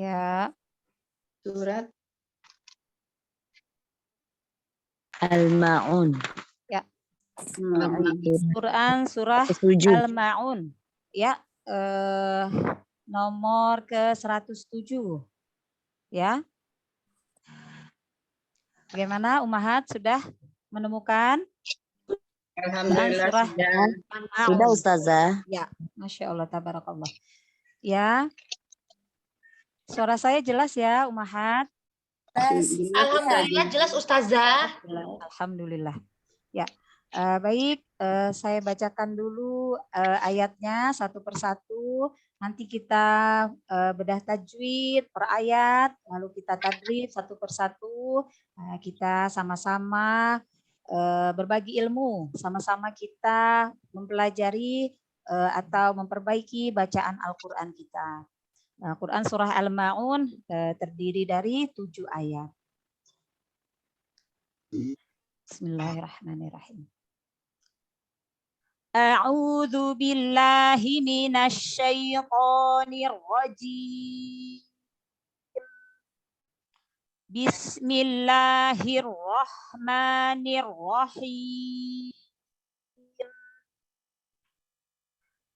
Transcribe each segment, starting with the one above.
Ya. Surat Al-Ma'un. Ya. Al-Ma'un. Quran surah 107. Al-Ma'un. Ya. Nomor ke-107. Ya. Bagaimana Ummahat sudah menemukan? Alhamdulillah surah sudah. Sudah Ustazah. Ya, Masya Allah, tabarakallah. Ya. Suara saya jelas ya, Ummahat? Alhamdulillah jelas Ustazah. Alhamdulillah. Ya, baik. Saya bacakan dulu ayatnya satu persatu. Nanti kita bedah tajwid per ayat, lalu kita tadrib satu persatu. Kita sama-sama berbagi ilmu, sama-sama kita mempelajari atau memperbaiki bacaan Al-Quran kita. Quran surah Al-Ma'un terdiri dari 7 ayat. Bismillahirrahmanirrahim. A'udzu billahi minasy syaithanir rajim. Bismillahirrahmanirrahim.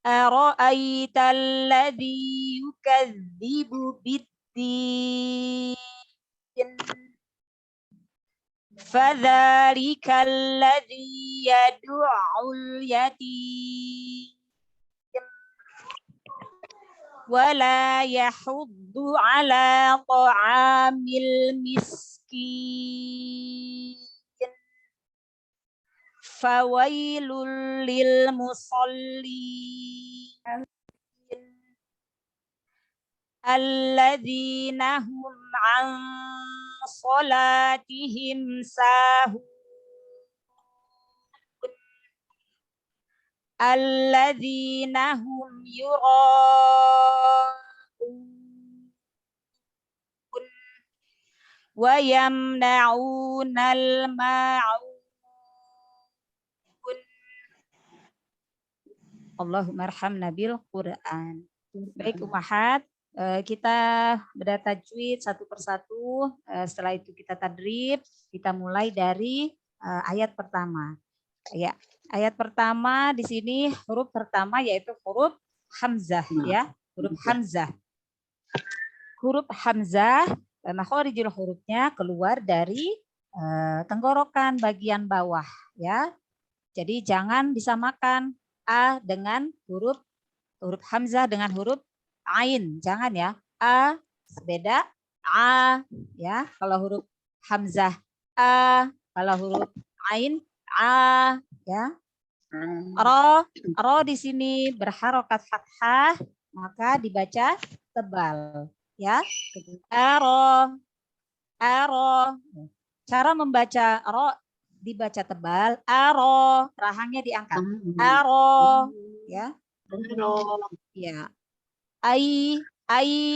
Ara'aital ladzi yukadzibu bid-din. Fadzalika alladzi yad'ul yatim wa la yahuddu ala ta'amil miskin. Fawailul lil musallin alladzina hum an salatihim sahun alladzina hum yura'un wa yamna'unal ma'un. Allahumma arhamna bil Quran. Baik Ummahat, kita bedah tajwid satu persatu. Setelah itu kita tadrib. Kita mulai dari ayat pertama. Ya, ayat pertama di sini huruf pertama yaitu huruf hamzah, ya, huruf hamzah. Huruf hamzah, makhorijul hurufnya keluar dari tenggorokan bagian bawah, ya. Jadi jangan disamakan a dengan huruf hamzah dengan huruf ain, jangan ya. A beda, a ya. Kalau huruf hamzah a, kalau huruf ain a, ya. Ro di sini berharokat fathah, maka dibaca tebal, ya. Aro. Cara membaca ro dibaca tebal, aro, rahangnya diangkat. Aro, ya. Ya. Ai,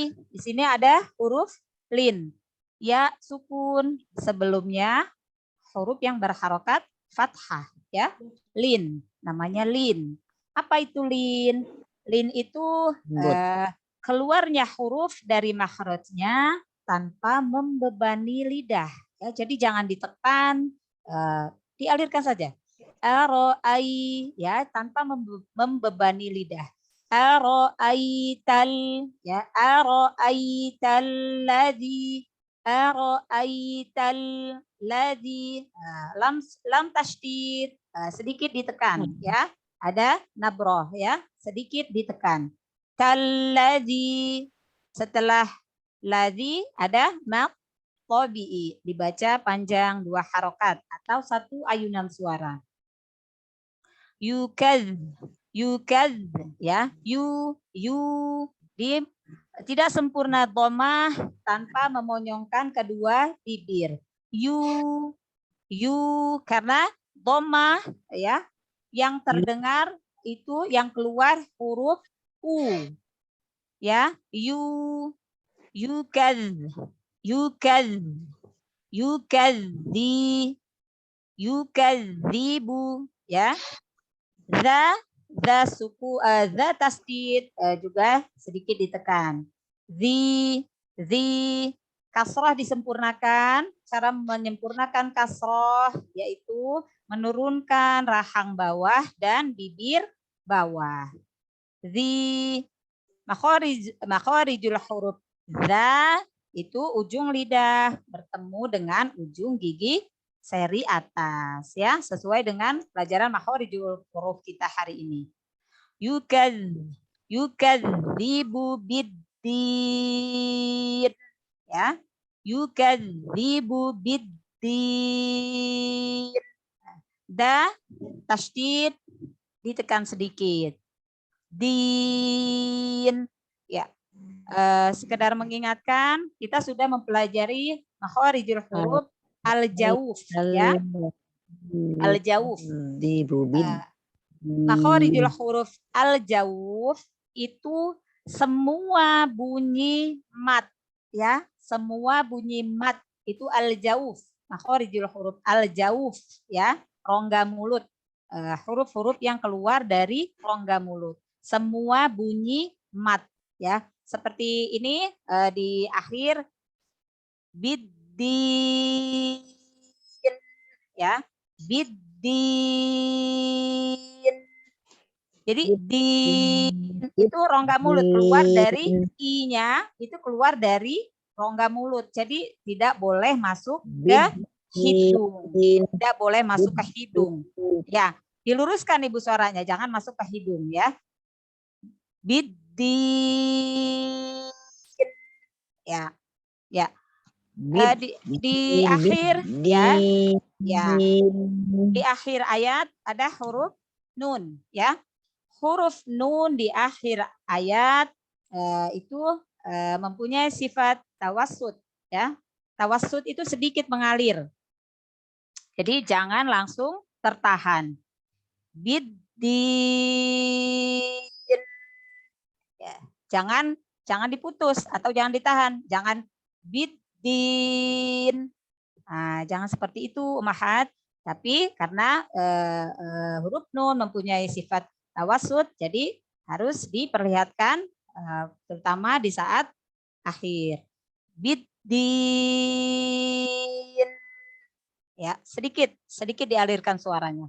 di sini ada huruf lin. Ya, sukun. Sebelumnya huruf yang berharokat fathah, ya. Lin, namanya lin. Apa itu lin? Lin itu keluarnya huruf dari makhrajnya tanpa membebani lidah. Ya, jadi jangan ditekan, dialirkan saja. Aro'ai, ya, tanpa membebani lidah. Aro'aital, ya, aro'aital ladzi, aro'aital ladzi. Lam tasydid, sedikit ditekan, ya. Ada nabroh, ya, sedikit ditekan. Kalladzi, setelah ladzi ada mat tabi'i, dibaca panjang 2 harokat atau 1 ayunan suara. Yukadz, ya, tidak sempurna dhamah tanpa memonyongkan kedua bibir. You karena dhamah, ya, yang terdengar itu yang keluar huruf u, ya. Yukadzibu, ya. Za tasdid juga sedikit ditekan. Zi. Kasroh disempurnakan. Cara menyempurnakan kasroh yaitu menurunkan rahang bawah dan bibir bawah. Zi. Makhorijul huruf za itu ujung lidah bertemu dengan ujung gigi seri atas, ya, sesuai dengan pelajaran makhorijul huruf kita hari ini. Yukadzibu biddin, ya. Yukadzibu biddin. Da tasydid ditekan sedikit. Din, ya. Sekedar mengingatkan, kita sudah mempelajari makhorijul huruf al-jauf, ya. Al-jauf. Makhorijul huruf al-jauf itu semua bunyi mat, ya. Semua bunyi mat itu al-jauf. Makhorijul huruf al-jauf, ya. Rongga mulut. Huruf-huruf yang keluar dari rongga mulut. Semua bunyi mat, ya. Seperti ini di akhir biddin, ya. Biddin. Jadi din itu rongga mulut, keluar dari i-nya itu keluar dari rongga mulut. Jadi tidak boleh masuk ke hidung. Tidak boleh masuk ke hidung. Ya, diluruskan Ibu suaranya, jangan masuk ke hidung, ya. Biddin. Ya. Ya. Di akhir, ya. Ya. Di akhir ayat ada huruf nun, ya. Huruf nun di akhir ayat itu mempunyai sifat tawassut, ya. Tawassut itu sedikit mengalir. Jadi jangan langsung tertahan. Biddin. Ya, jangan diputus atau jangan ditahan. Jangan biddin. Nah, jangan seperti itu, Umahat. Tapi karena huruf nun mempunyai sifat tawassut, jadi harus diperlihatkan terutama di saat akhir. Biddin. Ya, sedikit dialirkan suaranya.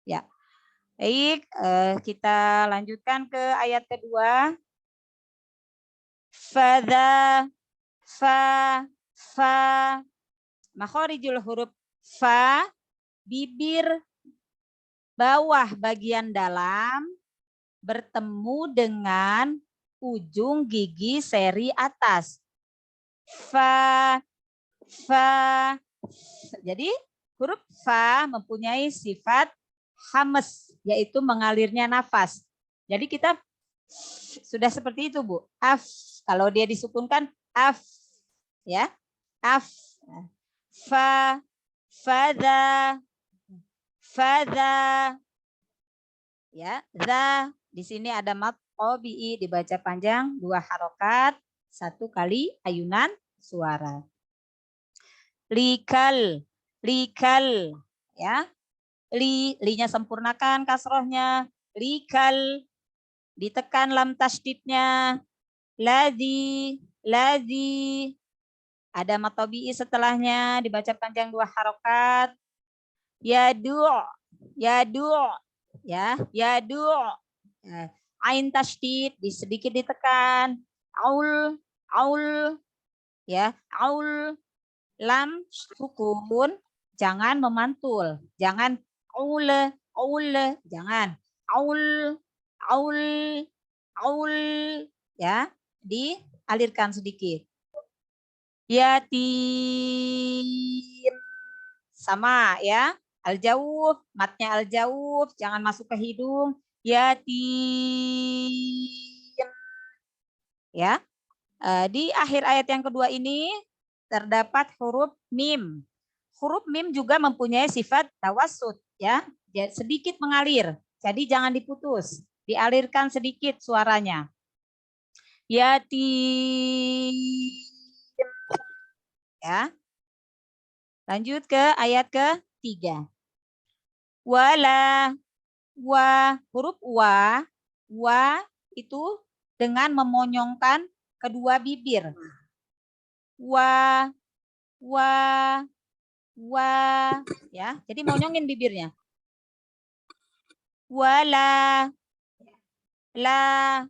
Ya. Baik, kita lanjutkan ke ayat kedua. Fadha, fa, makhorijul huruf fa, bibir bawah bagian dalam bertemu dengan ujung gigi seri atas. Fa. Jadi huruf fa mempunyai sifat hames, yaitu mengalirnya nafas. Jadi kita sudah seperti itu, Bu. Af, kalau dia disukunkan af, ya. Af. Fa, fadha, ya. Za, di sini ada mat obi, dibaca panjang 2 harokat, 1 kali ayunan suara. Likal, ya. Li-nya sempurnakan kasrohnya. Likal, ditekan lam tasydidnya. Ladzi, ada matobi'i setelahnya, dibaca panjang 2 harokat. Yadu, ya. Yadu. Ain tasydid, sedikit ditekan. Aul, ya. Aul. Lam sukun, jangan memantul, jangan aule, jangan aul, ya, dialirkan sedikit. Yatim, sama, ya, al-jauh, matnya al-jauh, jangan masuk ke hidung. Yatim, ya. Di akhir ayat yang kedua ini terdapat huruf mim. Huruf mim juga mempunyai sifat tawassut, ya, sedikit mengalir. Jadi jangan diputus, dialirkan sedikit suaranya. Yatim, ya. Lanjut ke ayat ke-3. Wala, huruf wa itu dengan memonyongkan kedua bibir. wa, ya. Jadi monyongin bibirnya. Wala, la,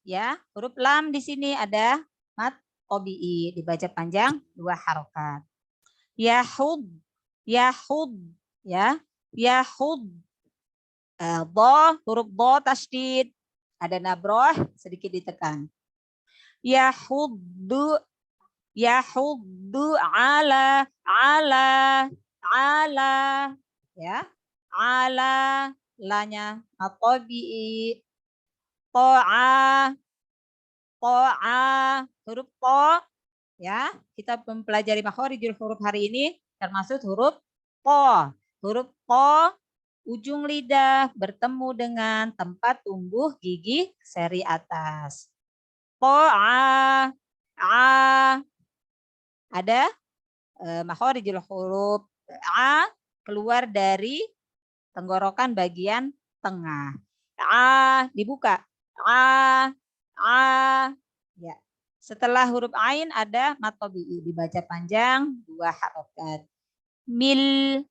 ya. Huruf lam di sini ada mat tabii, dibaca panjang 2 harokat. Yahud, yahud, ya. Yahud. Huruf do tasydid, ada nabroh sedikit ditekan. Yahuddu, yahuddu ala, ya. Ala, lanya at-tabi'i. To'a, huruf to, ya. Kita mempelajari makhorijul huruf hari ini termasuk huruf to. Huruf to, ujung lidah bertemu dengan tempat tumbuh gigi seri atas. To'a, ada makhorijul huruf a keluar dari tenggorokan bagian tengah. Dibuka. Ya. Setelah huruf ain ada mat tabii, dibaca panjang 2 harokat. Mil,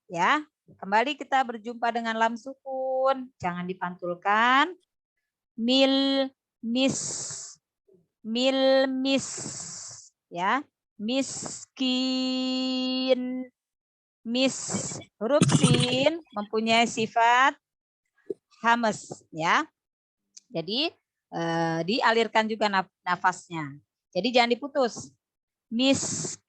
ya. Kembali kita berjumpa dengan lam sukun, jangan dipantulkan. Mil, mis, ya. Miskin, huruf sin mempunyai sifat hamas, ya. Jadi dialirkan juga nafasnya. Jadi jangan diputus. Miskin,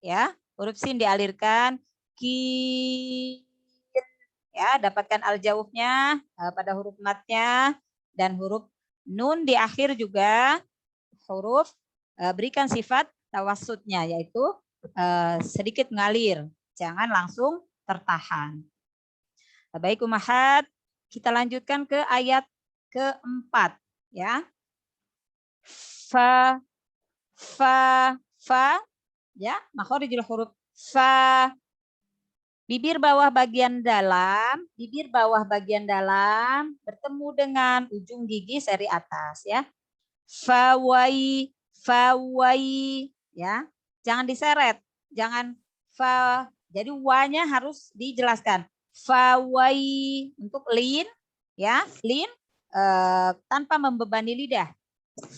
ya. Huruf sin dialirkan. Kin, ya. Dapatkan al-jauhnya pada huruf matnya, dan huruf nun di akhir juga huruf berikan sifat tawassutnya, yaitu sedikit mengalir, jangan langsung tertahan. Baik umahat, kita lanjutkan ke ayat keempat, ya. Fa, ya, makhorijul huruf fa. Bibir bawah bagian dalam bertemu dengan ujung gigi seri atas, ya. Fawai, ya. Jangan diseret, jangan fa. Jadi wa-nya harus dijelaskan. Fawai untuk lin, ya, lin tanpa membebani lidah.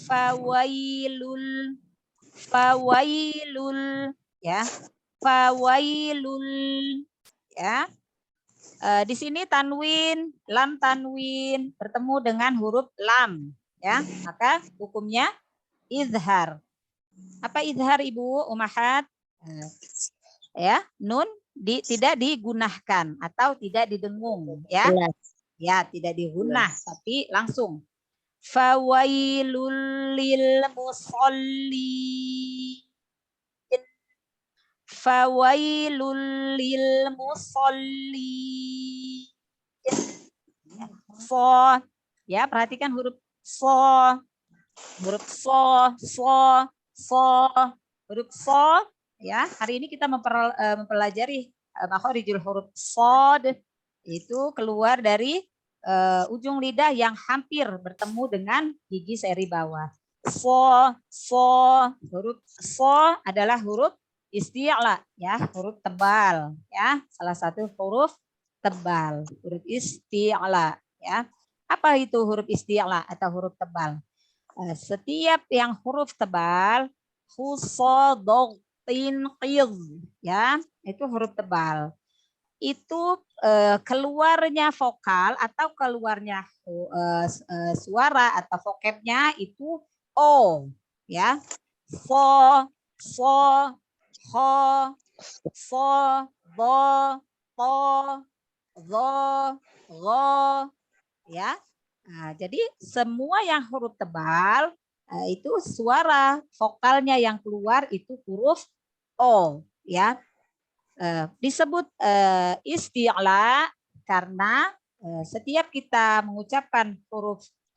Fawailul, ya. Fawailul, ya. Di sini tanwin, lam tanwin bertemu dengan huruf lam, ya. Maka hukumnya izhar. Apa izhar Ibu Umahat? Ya, nun tidak digunakan atau tidak didengung, ya. Ya, tidak digunah tapi langsung. Fawailul lil musallin. Fawailul lil musallin. So, ya, perhatikan huruf so. Huruf so, huruf so, ya. Hari ini kita mempelajari makhorijul huruf shad, itu keluar dari ujung lidah yang hampir bertemu dengan gigi seri bawah. So, huruf so adalah huruf isti'la, ya, huruf tebal, ya, salah satu huruf tebal, huruf isti'la, ya. Apa itu huruf isti'la atau huruf tebal? Setiap yang huruf tebal, husodotin qiz, ya, itu huruf tebal. Itu keluarnya vokal atau keluarnya suara atau vokabnya itu o, ya. So, ho, so, do, to, zo, go, ya. Nah, jadi semua yang huruf tebal itu suara vokalnya yang keluar itu huruf o, ya. Disebut isti'la karena setiap kita mengucapkan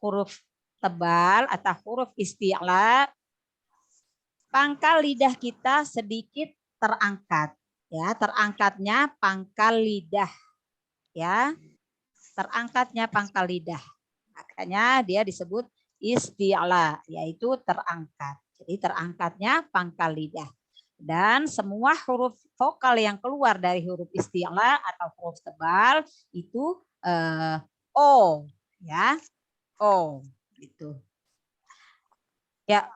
huruf tebal atau huruf isti'la, pangkal lidah kita sedikit terangkat, ya. Terangkatnya pangkal lidah, ya. Terangkatnya pangkal lidah. Makanya dia disebut isti'la, yaitu terangkat. Jadi terangkatnya pangkal lidah. Dan semua huruf vokal yang keluar dari huruf isti'la atau huruf tebal itu O, ya, O, gitu. Ya,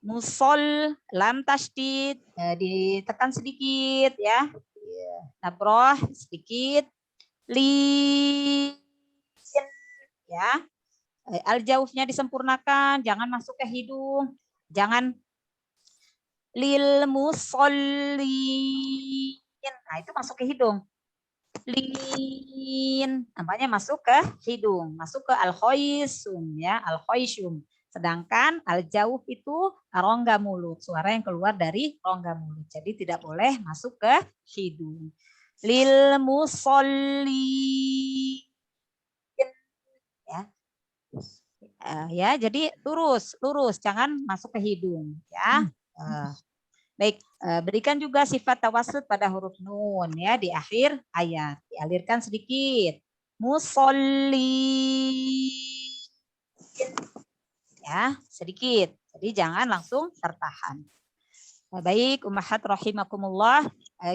musol, lam tasydid, ditekan sedikit, ya, nabroh sedikit, li, ya, al-jaufnya disempurnakan, jangan masuk ke hidung, jangan lil musallin, nah itu masuk ke hidung, lin, nampaknya masuk ke hidung, masuk ke al-khoisum, ya, al-khoisum. Sedangkan al-jauf itu rongga mulut, suara yang keluar dari rongga mulut. Jadi tidak boleh masuk ke hidung. Lil musallin, ya. Ya, jadi lurus, jangan masuk ke hidung, ya. Baik, berikan juga sifat tawasud pada huruf nun, ya, di akhir ayat. Dialirkan sedikit. Musolli, ya, sedikit. Jadi jangan langsung tertahan. Baik, ummahat rahimakumullah.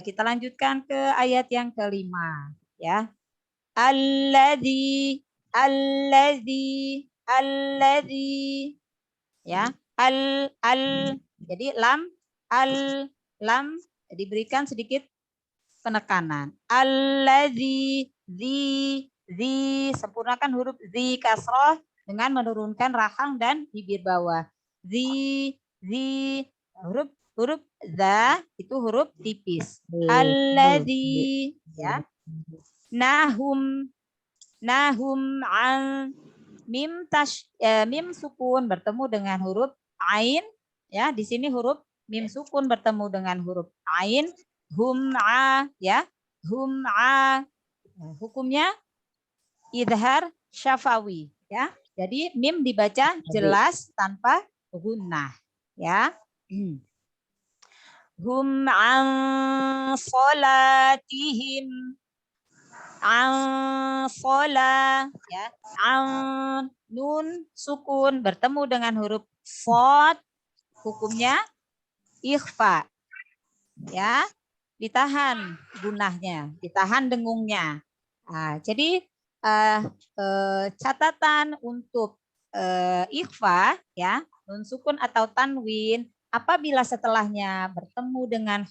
Kita lanjutkan ke ayat yang kelima, ya. Alladzi, ya, jadi lam diberikan sedikit penekanan. Alladzi, sempurnakan huruf zi kasroh dengan menurunkan rahang dan bibir bawah. Zi, huruf za itu huruf tipis. Alladzi, ya. Nahum an, mim sukun bertemu dengan huruf ain, ya, di sini huruf mim sukun bertemu dengan huruf ain, hum'a, ya, hum'a. Hukumnya idhar syafawi, ya. Jadi mim dibaca jelas tanpa gunnah, ya. Hum an salatihim, sola, ya, nun sukun bertemu dengan huruf sod, hukumnya ikhfa, ya, ditahan gunahnya, ditahan dengungnya. Nah, jadi catatan untuk ikhfa, ya, nun sukun atau tanwin, apabila setelahnya bertemu dengan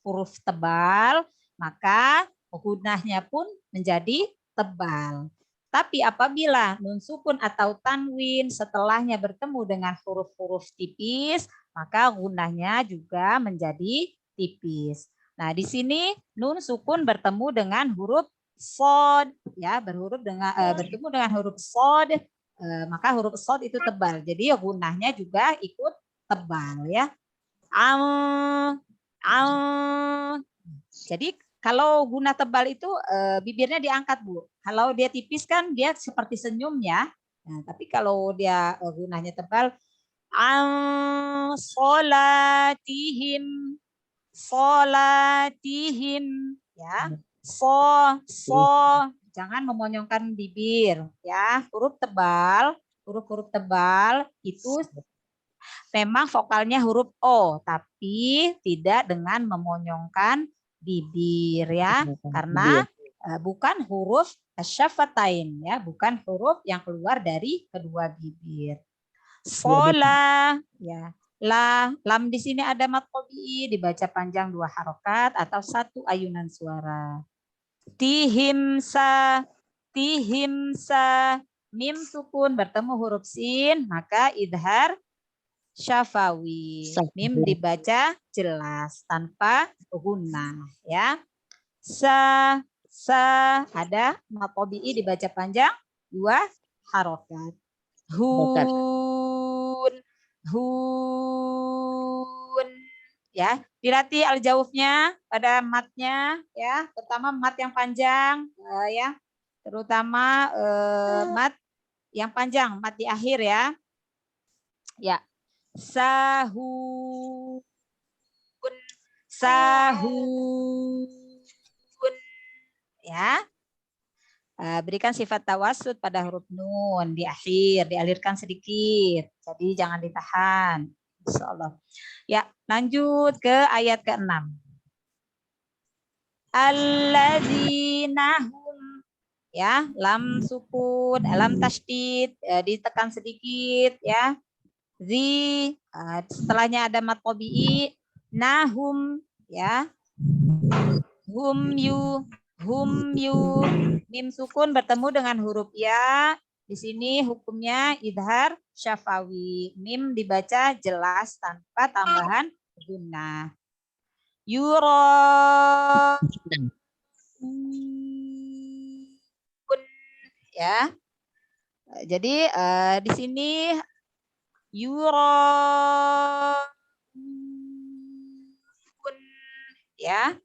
huruf tebal, maka gunahnya pun menjadi tebal. Tapi apabila nun sukun atau tanwin setelahnya bertemu dengan huruf-huruf tipis, maka gunahnya juga menjadi tipis. Nah, di sini nun sukun bertemu dengan huruf sod, ya, bertemu dengan huruf sod, maka huruf sod itu tebal. Jadi gunahnya juga ikut tebal, ya. Jadi kalau guna tebal itu bibirnya diangkat, Bu. Kalau dia tipis kan dia seperti senyum, ya. Nah, tapi kalau dia gunanya tebal, solatihim, ya. Jangan memonyongkan bibir, ya. Huruf tebal itu memang vokalnya huruf O, tapi tidak dengan memonyongkan bibir, ya, karena bukan huruf syafatain, ya, bukan huruf yang keluar dari kedua bibir. Sola, ya, lam di sini ada mat tabii, dibaca panjang 2 harokat atau 1 ayunan suara. Tihimsa, mim sukun bertemu huruf sin, maka idhar syafawi. Mim dibaca jelas tanpa gunnah, ya. Sa ada mat tabii dibaca panjang 2 harokat. Hun, ya. Dilatih al-jaufnya pada matnya, ya, terutama mat yang panjang, ya, terutama mat yang panjang, mat di akhir, ya. Ya. Sahun, ya. Berikan sifat tawasud pada huruf nun di akhir, dialirkan sedikit. Jadi jangan ditahan. Insyaallah. Ya, lanjut ke ayat ke-6. Alladzina hum, ya, lam sukun, lam tasydid, ditekan sedikit ya. Setelahnya ada mat tabi'i, nahum ya. Hum yu, mim sukun bertemu dengan huruf ya. Di sini hukumnya idhar syafawi. Mim dibaca jelas tanpa tambahan gunnah. Yura ya. Jadi di sini yura ya.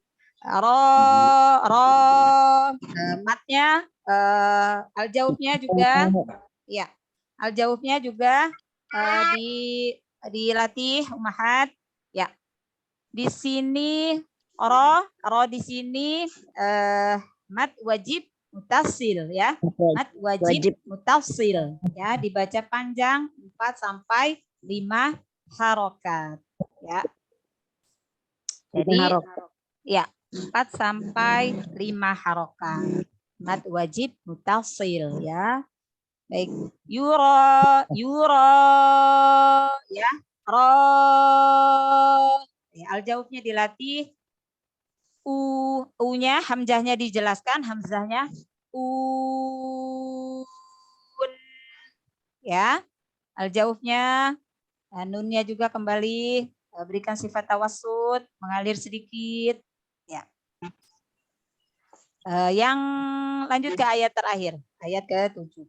Matnya al-jaufnya juga ya. Al-jaufnya juga dilatih ummahat ya. Di sini di sini mat wajib mutasil ya. Mat wajib mutasil ya, dibaca panjang 4 sampai 5 harokat ya. Jadi ya 4 sampai 5 harokat. Mat wajib mutasil ya. Baik, yura ya. Ya, al-jaufnya dilatih. U-nya hamzahnya dijelaskan, hamzahnya ya. Al-jaufnya, nunnya juga kembali berikan sifat tawassut, mengalir sedikit ya. Yang lanjut ke ayat terakhir, ayat ke-7.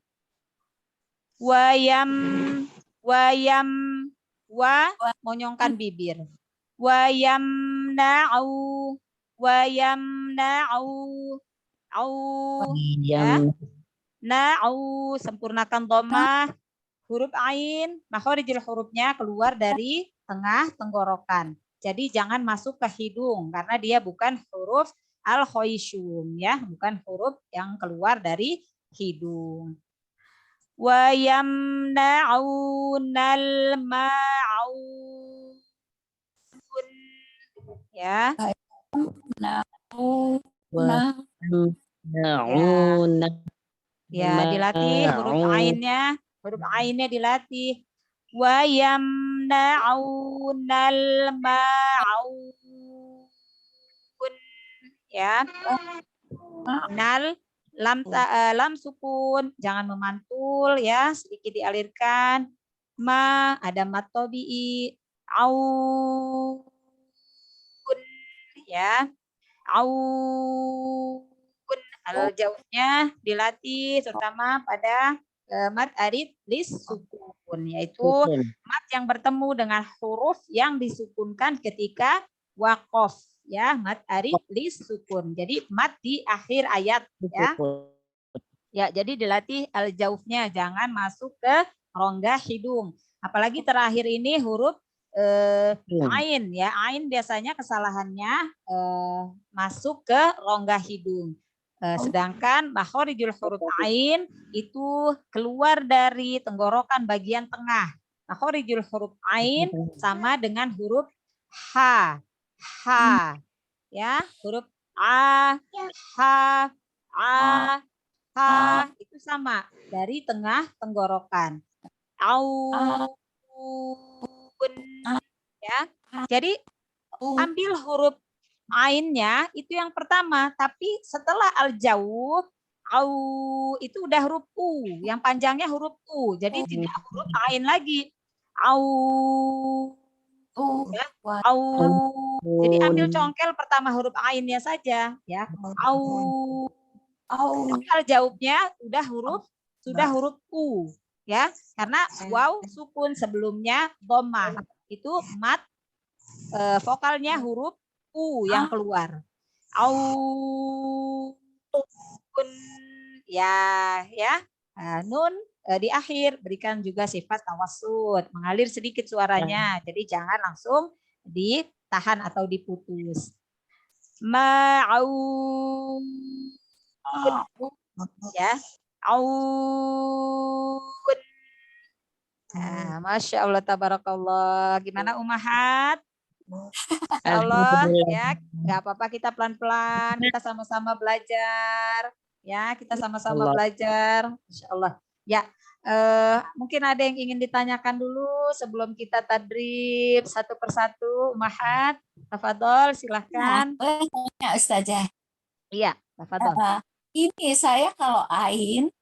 Monyongkan bibir. Wayamna'u ya. Na'u, sempurnakan dhammah. Huruf ain, makharijul hurufnya keluar dari tengah tenggorokan. Jadi jangan masuk ke hidung karena dia bukan huruf al-khoisyum ya, bukan huruf yang keluar dari hidung. Wa yamna'unal ma'un ya. Ya, dilatih huruf ainnya. Huruf ainnya dilatih. Wa yamna'unal ma'un ya. Nal lam sukun, jangan memantul ya, sedikit dialirkan. Ma ada mat tabi'i. Aun ya. Aun al-jauhnya dilatih terutama pada mat arid lis sukun, yaitu mat yang bertemu dengan huruf yang disukunkan ketika waqaf ya, mat arid lis sukun. Jadi mat di akhir ayat ya. Ya, jadi dilatih al-jaufnya, jangan masuk ke rongga hidung. Apalagi terakhir ini huruf ain ya. Ain biasanya kesalahannya masuk ke rongga hidung. Sedangkan makharijul huruf ain itu keluar dari tenggorokan bagian tengah. Makharijul huruf ain sama dengan huruf ha. Ha. Ya, huruf a, ha, itu sama dari tengah tenggorokan. Ya. Jadi ambil huruf ainnya itu yang pertama, tapi setelah al-jauh itu udah huruf u, yang panjangnya huruf u, jadi tidak huruf ain lagi. Ya. Jadi ambil congkel pertama huruf ainnya saja ya. Al-jauhnya sudah huruf u ya, karena waw sukun sebelumnya dhammah, itu mat vokalnya huruf u yang keluar. Ya. Nun di akhir berikan juga sifat tawassut, mengalir sedikit suaranya, jadi jangan langsung ditahan atau diputus. Ya. Aun. Nah, Masya Allah, tabarakallah. Gimana Umahat? Masya Allah, ya, nggak apa-apa, kita pelan-pelan, kita sama-sama belajar, ya, kita sama-sama belajar, Masya Allah. Ya, mungkin ada yang ingin ditanyakan dulu sebelum kita tadrib satu persatu, Umahat, tafadhol, silahkan. Boleh tanya Ustazah? Iya, tafadhol. Ini saya kalau ain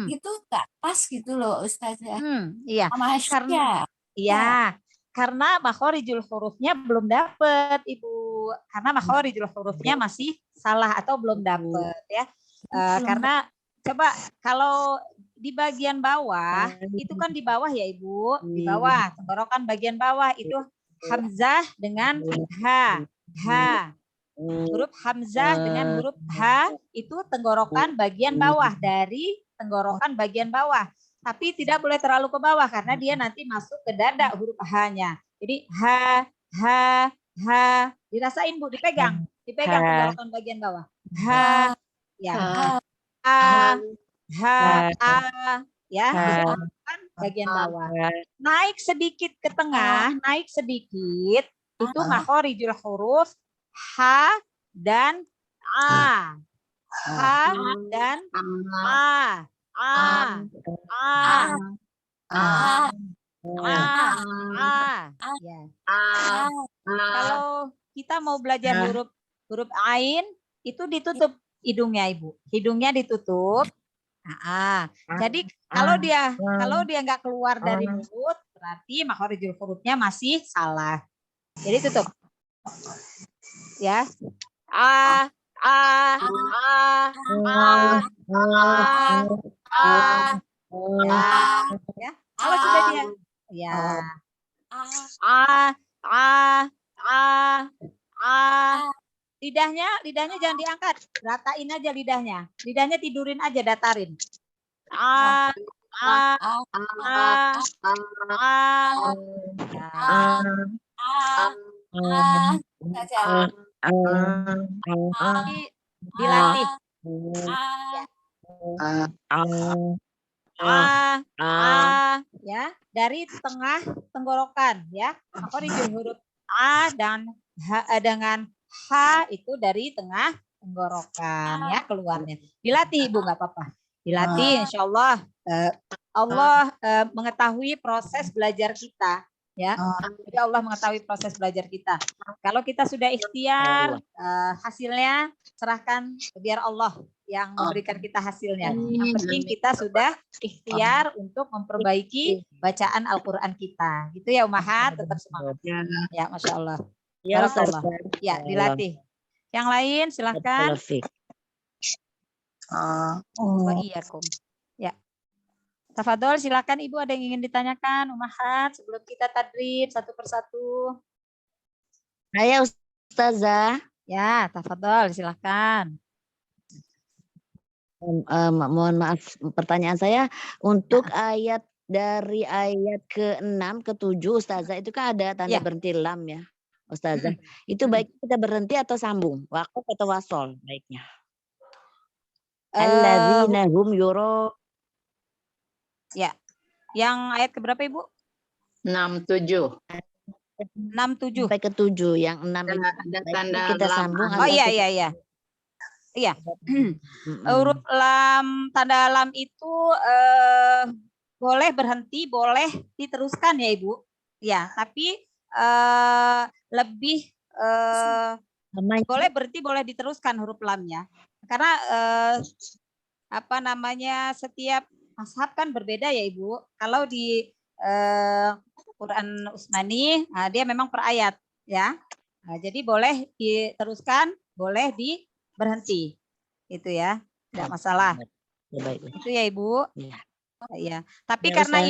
itu nggak pas gitu loh Ustazah. Iya, Sama karena iya. Karena makhorijul hurufnya belum dapat, Ibu. Karena makhorijul hurufnya masih salah atau belum dapat, ya. Karena coba kalau di bagian bawah, itu kan di bawah ya Ibu, di bawah, tenggorokan bagian bawah itu hamzah dengan ha, ha. Huruf hamzah dengan huruf ha itu tenggorokan bagian bawah dari tenggorokan bagian bawah. Tapi tidak boleh terlalu ke bawah karena dia nanti masuk ke dada huruf H-nya. Jadi ha, ha, ha. Dirasain Bu, dipegang tenggorokan bagian bawah. Ha, ya. A, ha, ya. Tenggorokan bagian bawah. Naik sedikit ke tengah, naik sedikit. Itu makhorijul huruf ha dan a. Ha dan a. Ya. Kalau kita mau belajar huruf ain itu ditutup hidungnya Ibu. Hidungnya ditutup. Jadi kalau dia nggak keluar dari mulut berarti makhorijul hurufnya masih salah. Jadi tutup. Ya. Ya, kalau sudah dia ya lidahnya jangan diangkat, ratain aja lidahnya tidurin aja, datarin. Dilatih. Ya, dari tengah tenggorokan ya. Makhorijul huruf a dan h dengan h itu dari tengah tenggorokan ya keluarnya. Dilatih Ibu, nggak apa-apa. Dilatih, insya Allah Allah mengetahui proses belajar kita. Ya, jadi Allah mengetahui proses belajar kita. Kalau kita sudah ikhtiar, hasilnya serahkan biar Allah yang memberikan kita hasilnya. Yang penting kita sudah ikhtiar untuk memperbaiki bacaan Al-Quran kita. Gitu ya Umahat, tetap semangat. Ya, Masya Allah. Ya, ya, dilatih. Yang lain silahkan. Wa'iyyakum. Ya. Tafadhol, silakan Ibu, ada yang ingin ditanyakan Umahat sebelum kita tadrib satu persatu. Saya Ustazah. Ya, tafadhol, silakan. Mohon maaf, pertanyaan saya untuk ayat dari ayat ke-6 ke-7 Ustazah itu kan ada tanda berhenti lam ya Ustazah. Itu baik kita berhenti atau sambung? Waqaf atau wasol baiknya? Alladzina hum yuro. Ya. Yang ayat keberapa Ibu? 67. 67. Sampai ke-7 yang 6 itu. Tanda Kita sambung. Oh iya. Iya. Huruf lam, tanda lam itu boleh berhenti, boleh diteruskan ya Ibu. Ya, tapi lebih boleh berhenti, boleh diteruskan huruf lamnya. Karena setiap mazhab kan berbeda ya Ibu. Kalau di Quran Utsmani, dia memang per ayat ya. Jadi boleh diteruskan, boleh berhenti. Itu ya. Tidak masalah. Itu ya Ibu. Ya. Tapi ya, karena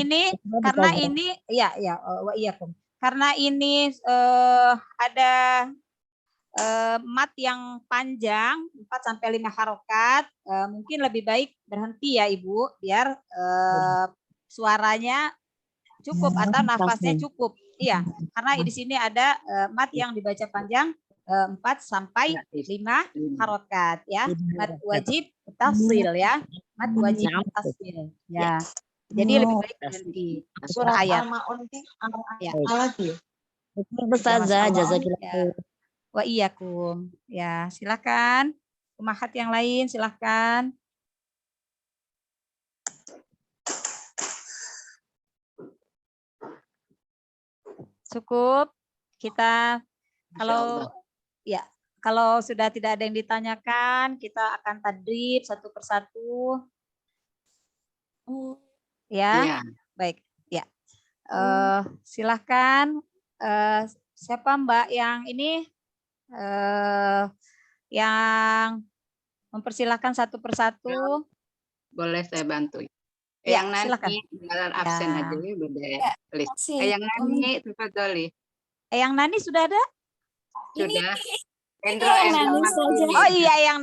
ini ada mat yang panjang 4 sampai 5 harokat, mungkin lebih baik berhenti ya Ibu biar suaranya cukup atau nafasnya cukup. Iya, karena di sini ada mat yang dibaca panjang 4 sampai 5 harokat ya. Mat wajib 4 mutasil ya. Mad wajib mutasil. Ya. Jadi lebih baik berhenti. Per ayat. Ya. Betul, Ustazah, jazakillah. Ya. Wa iyyakum. Ya, silakan. Umahat yang lain silakan. Cukup. Kita kalau ya, kalau sudah tidak ada yang ditanyakan, kita akan tadrib satu persatu. Ya, Iya. baik. Ya, silahkan. Siapa Mbak yang ini yang mempersilahkan satu persatu? Boleh saya bantu. Ya, Yang silakan. Nani beneran absen Ya. aja ya beda Ya, list. masih. Yang Nani tafadholi. Yang Nani sudah ada? Sudah. Ini yang Nani saja. Oh iya, yang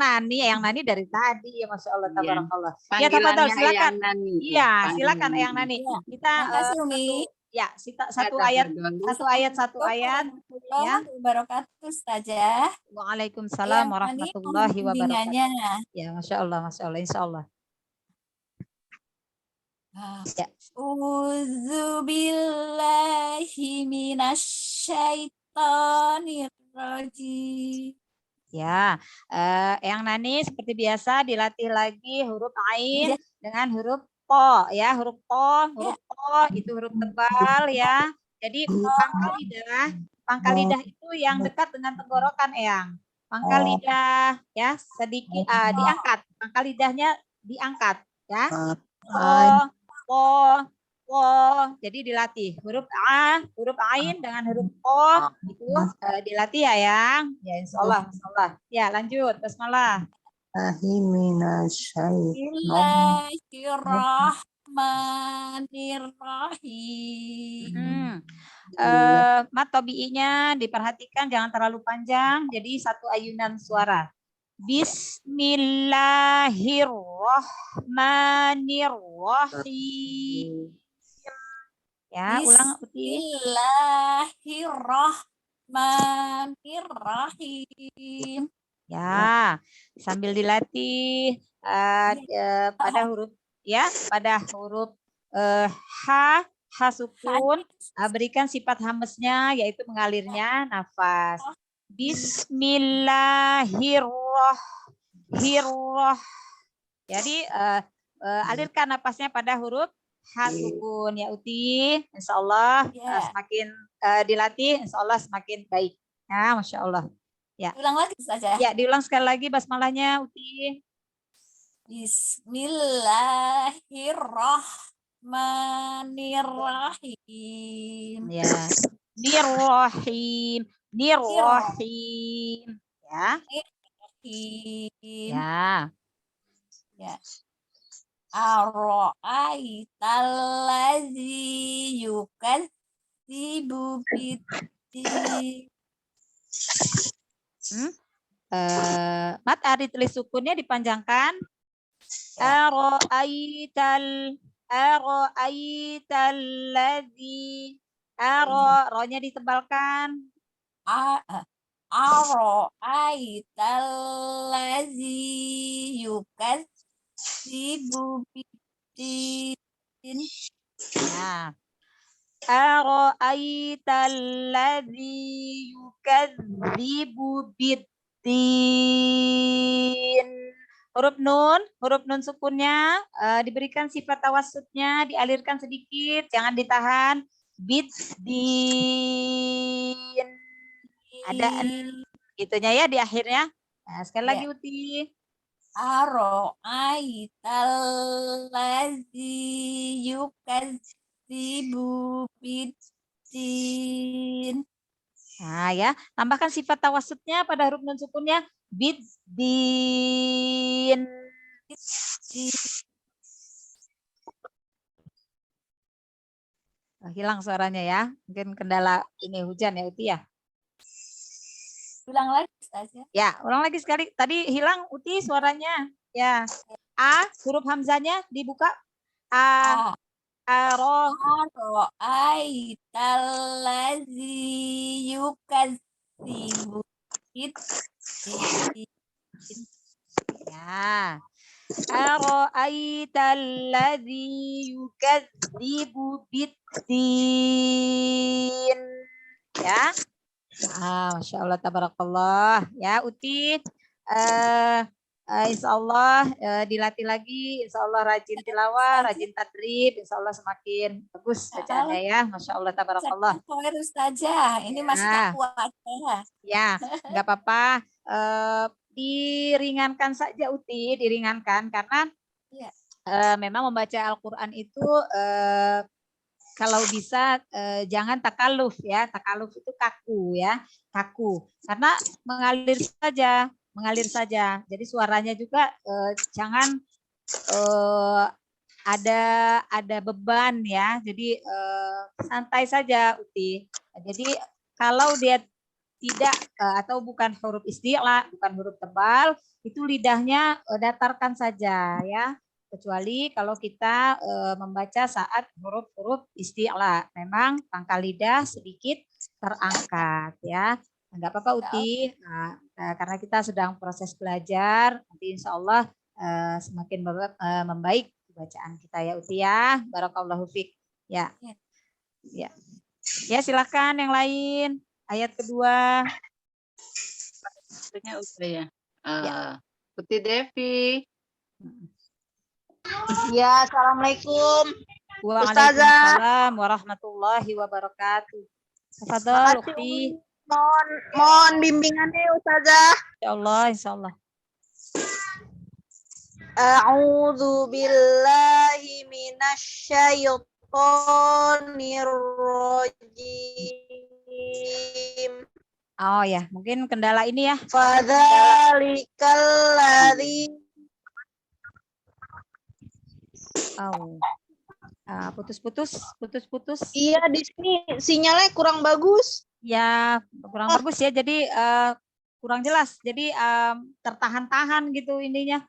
Nani dari tadi ya, Masya Allah, Iya. tabarakallah. Ya, tafadhol, Panggilannya silakan. Eyang Nani. Iya, Panggilan silakan Nani. yang Nani. Iya. Kita Makasih Umi. satu ayat, Tafadholi. satu ayat. Ya. Wabarakatuh Ustazah. Waalaikumsalam Yang warahmatullahi Nani wabarakatuh. bimbingannya. Ya, Masya Allah, Insya Allah. Ya. A'udzu billahi minasyaitonir rajim. Ya, yang Nani seperti biasa dilatih lagi huruf ain dengan huruf po ya, huruf po itu huruf tebal ya. Jadi pangkal lidah itu yang dekat dengan tenggorokan Eyang. Pangkal lidah ya sedikit diangkat, pangkal lidahnya diangkat ya. Po. Jadi dilatih huruf A, huruf ain dengan huruf po itu dilatih ya yang. Ya insya Allah. Ya lanjut basmalah. Bismillahirrahmanirrahim. Mat tobi'inya diperhatikan jangan terlalu panjang. Jadi satu ayunan suara. Bismillahirrahmanirrahim. Ya, ulang Uti. Bismillahirrahmanirrahim. Ya, sambil dilatih pada huruf ha sukun, berikan sifat hamesnya yaitu mengalirnya nafas. Bismillahirrahmanirrahim. Jadi alirkan nafasnya pada huruf ha sukun ya Uti. Insya Allah semakin dilatih, Insya Allah semakin baik. Ya, Masya Allah. Ya. Ulang lagi saja. Ya, diulang sekali lagi basmalahnya Uti. Bismillahirrahmanirrahim. Ya. Nirrahim. Ya. Ya. Ara'aital ladzi yukadzibu biddin. Mat ari tulis sukunnya dipanjangkan. Ara'aital ladzi. Ro-nya ditebalkan. Ara'aital ladzi yukadzibu biddin. Nah. Ara'aital ladzi yukadzibu biddin. Huruf nun sukunnya diberikan sifat tawassutnya, dialirkan sedikit, jangan ditahan. Biddin. Ada gitunya ya di akhirnya. Nah, sekali lagi Uti. Ara'aital ladzi yukadzibu biddin. Nah ya, tambahkan sifat tawassutnya pada huruf nun sukunnya. Biddin. Hilang suaranya ya. Mungkin kendala ini hujan ya Uti ya. Ulang lagi Ustazah. Ya, ulang lagi sekali. Tadi hilang Uti suaranya. Ya. A, huruf hamzanya dibuka. Ara'aital ladzi yukadzibu biddin. Ya. Ara'aital ladzi yukadzibu biddin. Ya. Masya Allah, tabarakallah. Ya, Uti. Insya Allah dilatih lagi. Insya Allah rajin tilawah, rajin tadrib. Insya Allah semakin bagus bacaannya ya. Masya Allah, tabarakallah. Ustazah, ini masih tak kuat. Ya, nggak apa-apa. Diringankan saja Uti, diringankan karena memang membaca Al-Quran itu kalau bisa jangan takaluf ya. Takaluf itu kaku ya, kaku. Karena mengalir saja. Jadi suaranya juga jangan ada beban ya. Jadi santai saja Uti. Jadi kalau dia tidak atau bukan huruf isti'la, bukan huruf tebal, itu lidahnya datarkan saja ya. Kecuali kalau kita membaca saat huruf-huruf isti'la, memang pangkal lidah sedikit terangkat ya. Enggak apa-apa Uti, karena kita sedang proses belajar, nanti insya Allah semakin membaik bacaan kita ya Uti ya. Barakallahu fiik. Ya. Ya, silakan yang lain. Ayat kedua. Maksudnya udah ya. Putih Devi. Ya, assalamualaikum. Waalaikumsalam warahmatullahi wabarakatuh. Tafadhol, Ukti. Mohon bimbingannya Ustazah. Insya Allah. A'udzu billahi minasyaitonir rajim. Oh ya, mungkin kendala ini ya. Fadzalikal ladzi putus-putus. Iya, di sini sinyalnya kurang bagus. Ya, kurang bagus ya. Jadi kurang jelas. Jadi tertahan-tahan gitu ininya.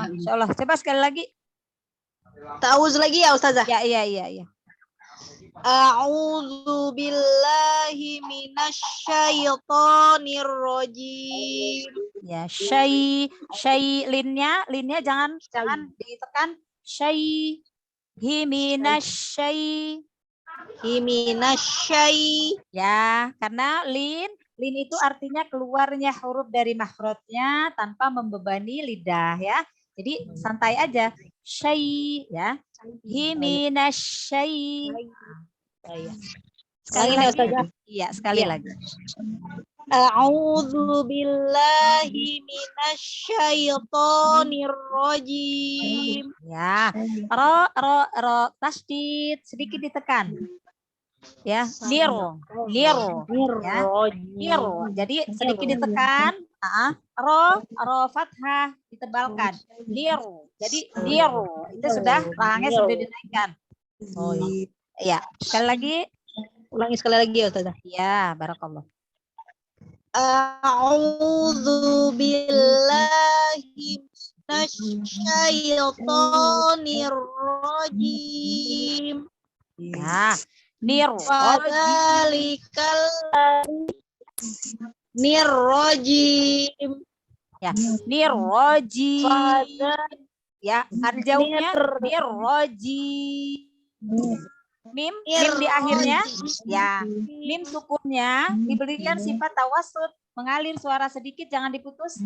Insya Allah. Coba sekali lagi. Ta'awuz lagi ya Ustazah. Ya, iya. A'udzu billahi minasyaitonir rajim. Ya, linnya jangan ditekan. Himinasyai. Ya, karena lin itu artinya keluarnya huruf dari makhrajnya tanpa membebani lidah ya. Jadi santai aja. Syai ya. Himinasyai. Sekali lagi. Iya, sekali lagi. A'udzu billahi minasyaitonir rajim. Ya. Ro tasdid sedikit ditekan. Ya, niro. Ya. Niro. Jadi sedikit ditekan, ro fathah ditebalkan. Niro. Jadi niro itu sudah rahangnya sudah dinaikkan. Oh iya. Sekali lagi. Ulangi sekali lagi ya Ustazah. Ya, barakallah. A'udzu billahi minasyaitonir rajim. Ya, nirrojim. Ya, nirrojim. Ya, arjaunya nirrojim. Mim di akhirnya, ya, mim sukunnya diberikan sifat tawassut, mengalir suara sedikit, jangan diputus.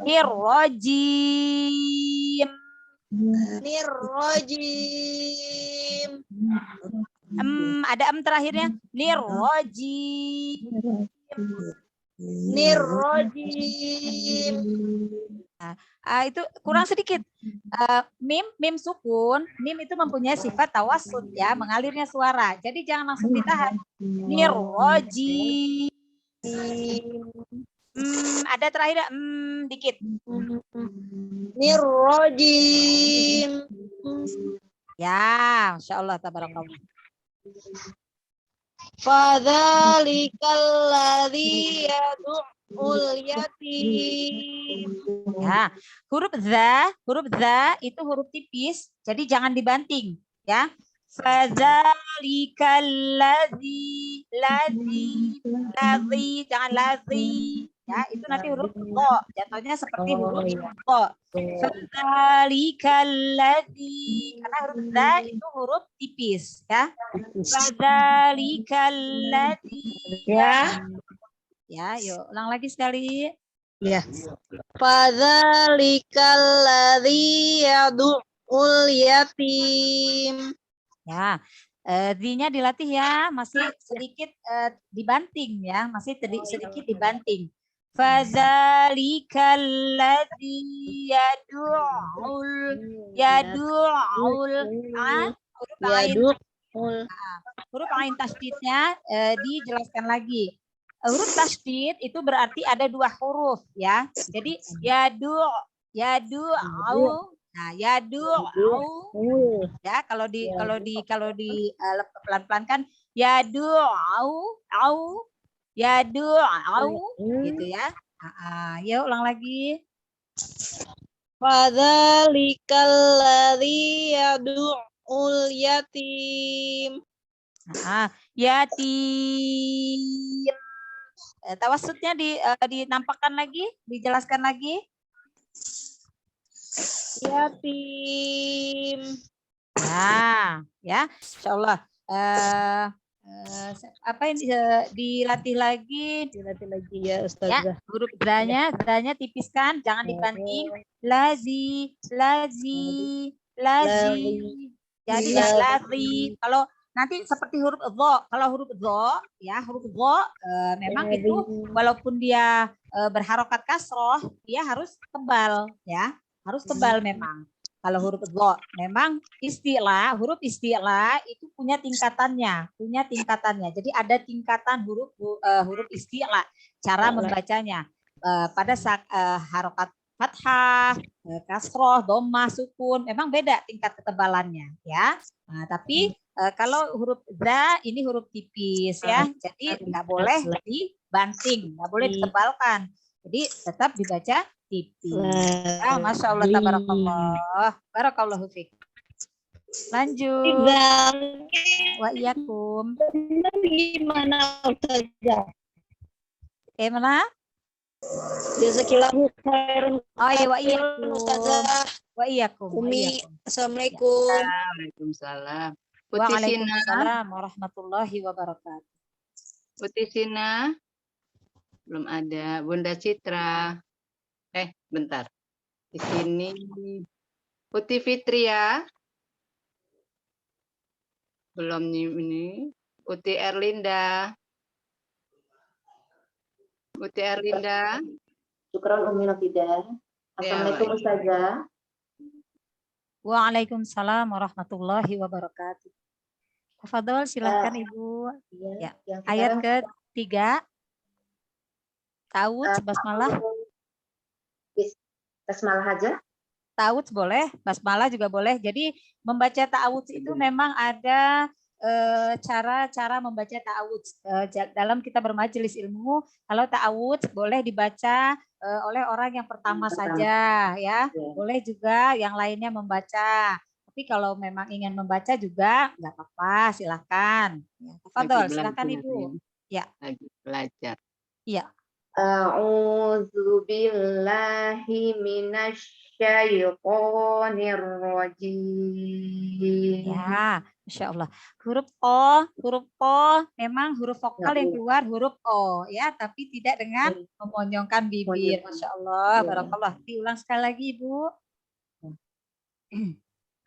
Nirrojim. Ada terakhirnya. Nirrojim. Itu kurang sedikit. Mim sukun, mim itu mempunyai sifat tawassut ya, mengalirnya suara. Jadi jangan langsung ditahan. Nirrojim. Ada terakhir dikit. Nirrojim. Ya, Masya Allah, tabarakallah. Fadzalikal ladzi yad'ul yatim. Ya, huruf za itu huruf tipis, jadi jangan dibanting, ya. Fadzalikal ladzi jangan ladzi. ya itu nanti huruf dho, jatuhnya seperti huruf iya. dho. Fadzalikal ladzi, karena huruf dha itu huruf tipis ya. Fadzalikal ladzi. Ya, yuk ulang lagi sekali. Ya. Fadzalikal ladzi yad'ul yatim. Ya, D-nya dilatih ya, masih sedikit dibanting ya, masih sedikit dibanting. Fadzalikal ladzi yad'ul huruf ain tasydidnya dijelaskan lagi. Huruf tasydid itu berarti ada 2 huruf ya. Jadi yad'u. Nah, ya kalau di pelan-pelan kan gitu ya. Yuk ulang lagi. Fadzalikal ladzi yad'ul yatim. Yatim. Tawassutnya dinampakkan lagi, dijelaskan lagi. Yatim. Nah, ya, insyaallah. Apa yang dilatih lagi Ya, ya, Ustazah. huruf danya tipiskan, jangan dibanting. Lazi. Jadi ya lazi. Kalau nanti seperti huruf dho, kalau huruf dho ya, huruf dho memang itu walaupun dia berharokat kasroh, dia harus tebal ya, harus tebal memang. Kalau huruf dho memang huruf istilah itu punya tingkatannya. Jadi ada tingkatan huruf istilah, cara membacanya. Pada saat harokat fathah, kasroh, dhammah, sukun, memang beda tingkat ketebalannya ya. Nah, tapi kalau huruf dha ini huruf tipis ya, jadi nggak boleh dibanting, nggak boleh ditebalkan. Jadi tetap dibaca tipis. Ya, Masya Allah, tabarakallah. Barakallahu fiik. Lanjut. Wa iyyakum. Gimana Ustazah? Mana? Jazakillahu khairan. Oh iya, wa iyyakum. Ustazah. Wa iyyakum. Umi, assalamualaikum. Waalaikumsalam. Putih Sina. Waalaikumsalam warahmatullahi wabarakatuh. Putih Sina. Belum ada. Bunda Citra. Bentar. Di sini. Putih Fitria. Belum ini. Putih Erlinda. Putih Erlinda. Syukron Umi Nafidah. Assalamualaikum Ustazah. Waalaikumsalam warahmatullahi wabarakatuh. Tafadhol, silakan Ibu. Ya. Ayat ke-3. Ta'awudz, basmalah. Basmalah aja. Ta'awudz boleh, basmalah juga boleh. Jadi membaca ta'awudz itu memang ada cara-cara membaca ta'awudz. Dalam kita bermajelis ilmu, kalau ta'awudz boleh dibaca oleh orang yang pertama saja ya. Boleh juga yang lainnya membaca. Tapi kalau memang ingin membaca juga nggak apa-apa, silakan. Tafadhol, silakan Ibu. Ya. Lagi belajar. Iya. A'udzu billahi minasyaitonir rajim. Ya, Masya Allah. Huruf O memang huruf vokal yang keluar huruf O ya, tapi tidak dengan memonyongkan bibir. Masya Allah, barakallah. Diulang sekali lagi Ibu.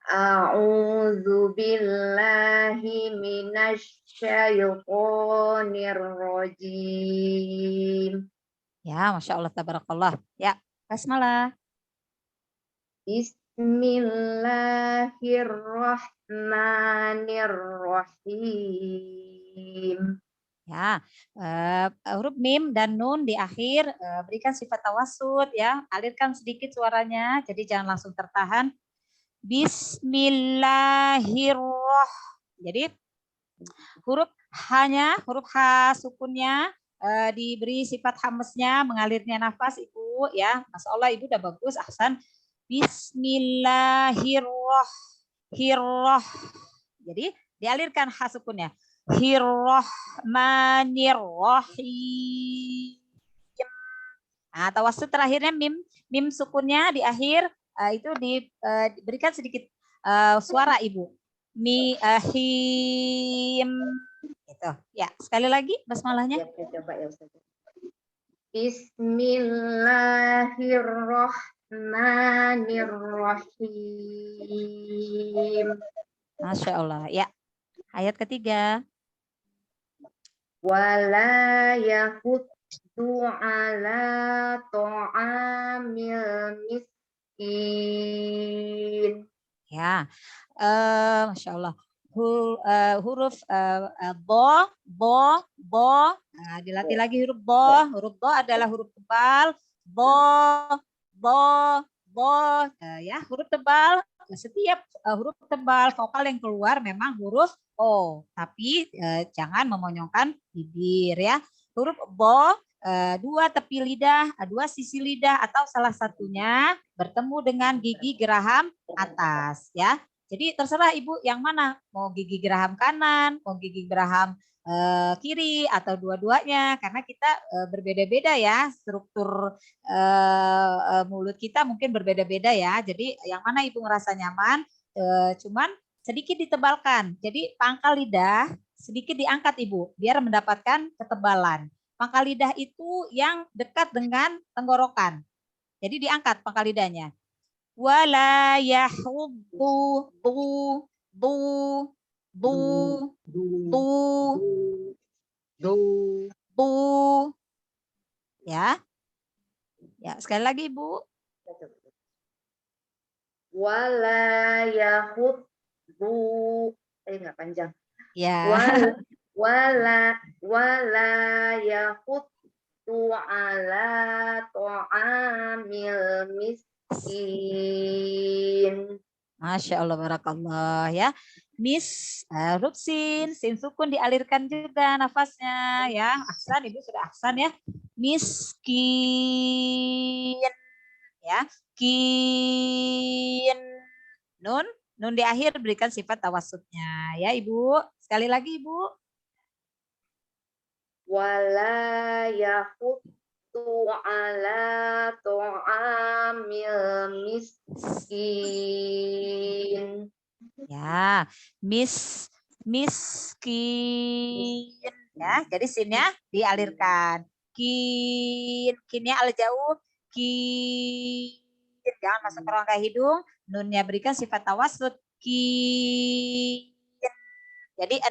A'udzu billahi minasyaitonir rajim. Ya, Masya Allah, tabarakallah. Ya, basmalah. Bismillahirrahmanirrahim. Ya, huruf mim dan nun di akhir berikan sifat tawassut ya, alirkan sedikit suaranya, jadi jangan langsung tertahan. Bismillahirrahmanirrahim. Jadi huruf H sukunnya diberi sifat hamesnya, mengalirnya nafas Ibu ya. Masya Allah Ibu udah bagus, ahsan. Bismillahirrahmanirrahim. Jadi dialirkan H sukunnya. Hirrahmanirrahim. Nah, tawassut terakhirnya mim sukunnya di akhir itu diberikan sedikit suara Ibu. Him gitu. Ya, sekali lagi basmalahnya. Ya, coba ya Ustaz. Bismillahirrahmanirrahim. Masya Allah. Ya, ayat ketiga. Wala yahuddu ala ta'amil miskin. Ya, Masya Allah. Huruf bo. Nah, dilatih lagi huruf bo. Huruf bo adalah huruf tebal. Bo. Ya, huruf tebal. Setiap huruf tebal vokal yang keluar memang huruf o, tapi jangan memonyongkan bibir ya. Huruf bo, dua tepi lidah, dua sisi lidah atau salah satunya bertemu dengan gigi geraham atas ya. Jadi terserah Ibu yang mana, mau gigi geraham kanan, mau gigi geraham kiri atau dua-duanya, karena kita berbeda-beda ya, struktur mulut kita mungkin berbeda-beda ya. Jadi yang mana Ibu ngerasa nyaman, cuman sedikit ditebalkan. Jadi pangkal lidah sedikit diangkat Ibu, biar mendapatkan ketebalan. Pangkal lidah itu yang dekat dengan tenggorokan. Jadi diangkat pangkal lidahnya. Wala yahuddu bu. Ya. Ya, sekali lagi Ibu. Wala yahuddu. Enggak panjang. Ya. Wala yahuddu ala ta'amil miskin. Masya Allah, barakallah ya. Huruf sin sukun dialirkan juga nafasnya ya. Ahsan, Ibu sudah ahsan ya. Miskin ya. Kin. Nun di akhir berikan sifat tawassutnya ya Ibu. Sekali lagi Ibu. Wala yahuddu ala ta'amil miskin. Ya, miskin ya. Jadi sinnya dialirkan. Kinnya al jauh. Kin. Jangan masuk ke rongga hidung. Nunnya berikan sifat tawassut. Kin. Jadi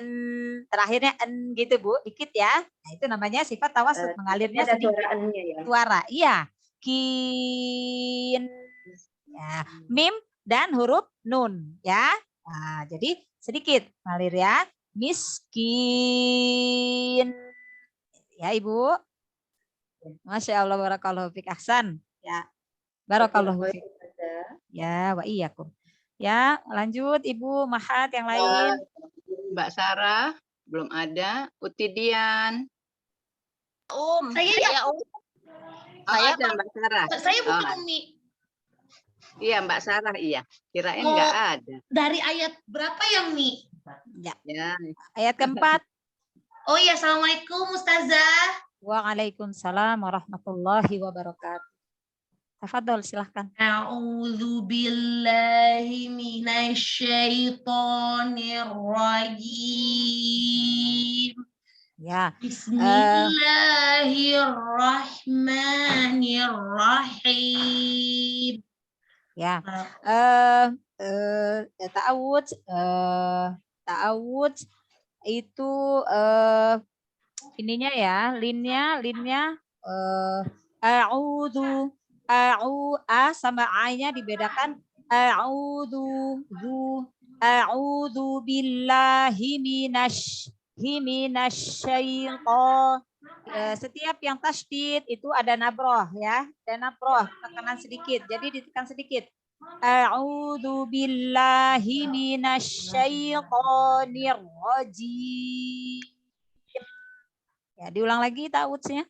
terakhirnya gitu Bu, dikit ya. Nah, itu namanya sifat tawassut, mengalirnya sedikit. Suara, iya. Kin. Ya, mim dan huruf nun ya. Nah, jadi sedikit ngalir ya. Miskin. Ya Ibu. Masya Allah, barakallahu fiik, ahsan. Ya. Barakallahu fiik. Ya, wa iyyakum. Ya, lanjut Ibu Mahat yang lain. Mbak Sarah belum ada. Utidian. Saya Ada Mbak Sarah. Saya bukan Umi. Iya Mbak Sarah, iya. Kirain nggak ada. Dari ayat berapa ya, Mi? Ya. Ya. Ayat keempat. Oh iya, Assalamualaikum Ustazah. Waalaikumsalam warahmatullahi wabarakatuh. Tafadhol, silahkan. A'udzu billahi minasyaitonir rajim. Ya. Bismillahirrahmanirrahim. Ya. Ta'awud itu ininya ya, linnya a'udzu a sama a-nya dibedakan. A'udzu billahi minasyaitonir. Setiap yang tasydid itu ada nabroh ya, ada nabroh, tekanan sedikit, jadi ditekan sedikit. A'udzu billahi minasyaitonir rajim. Ya, diulang lagi ta'awudznya.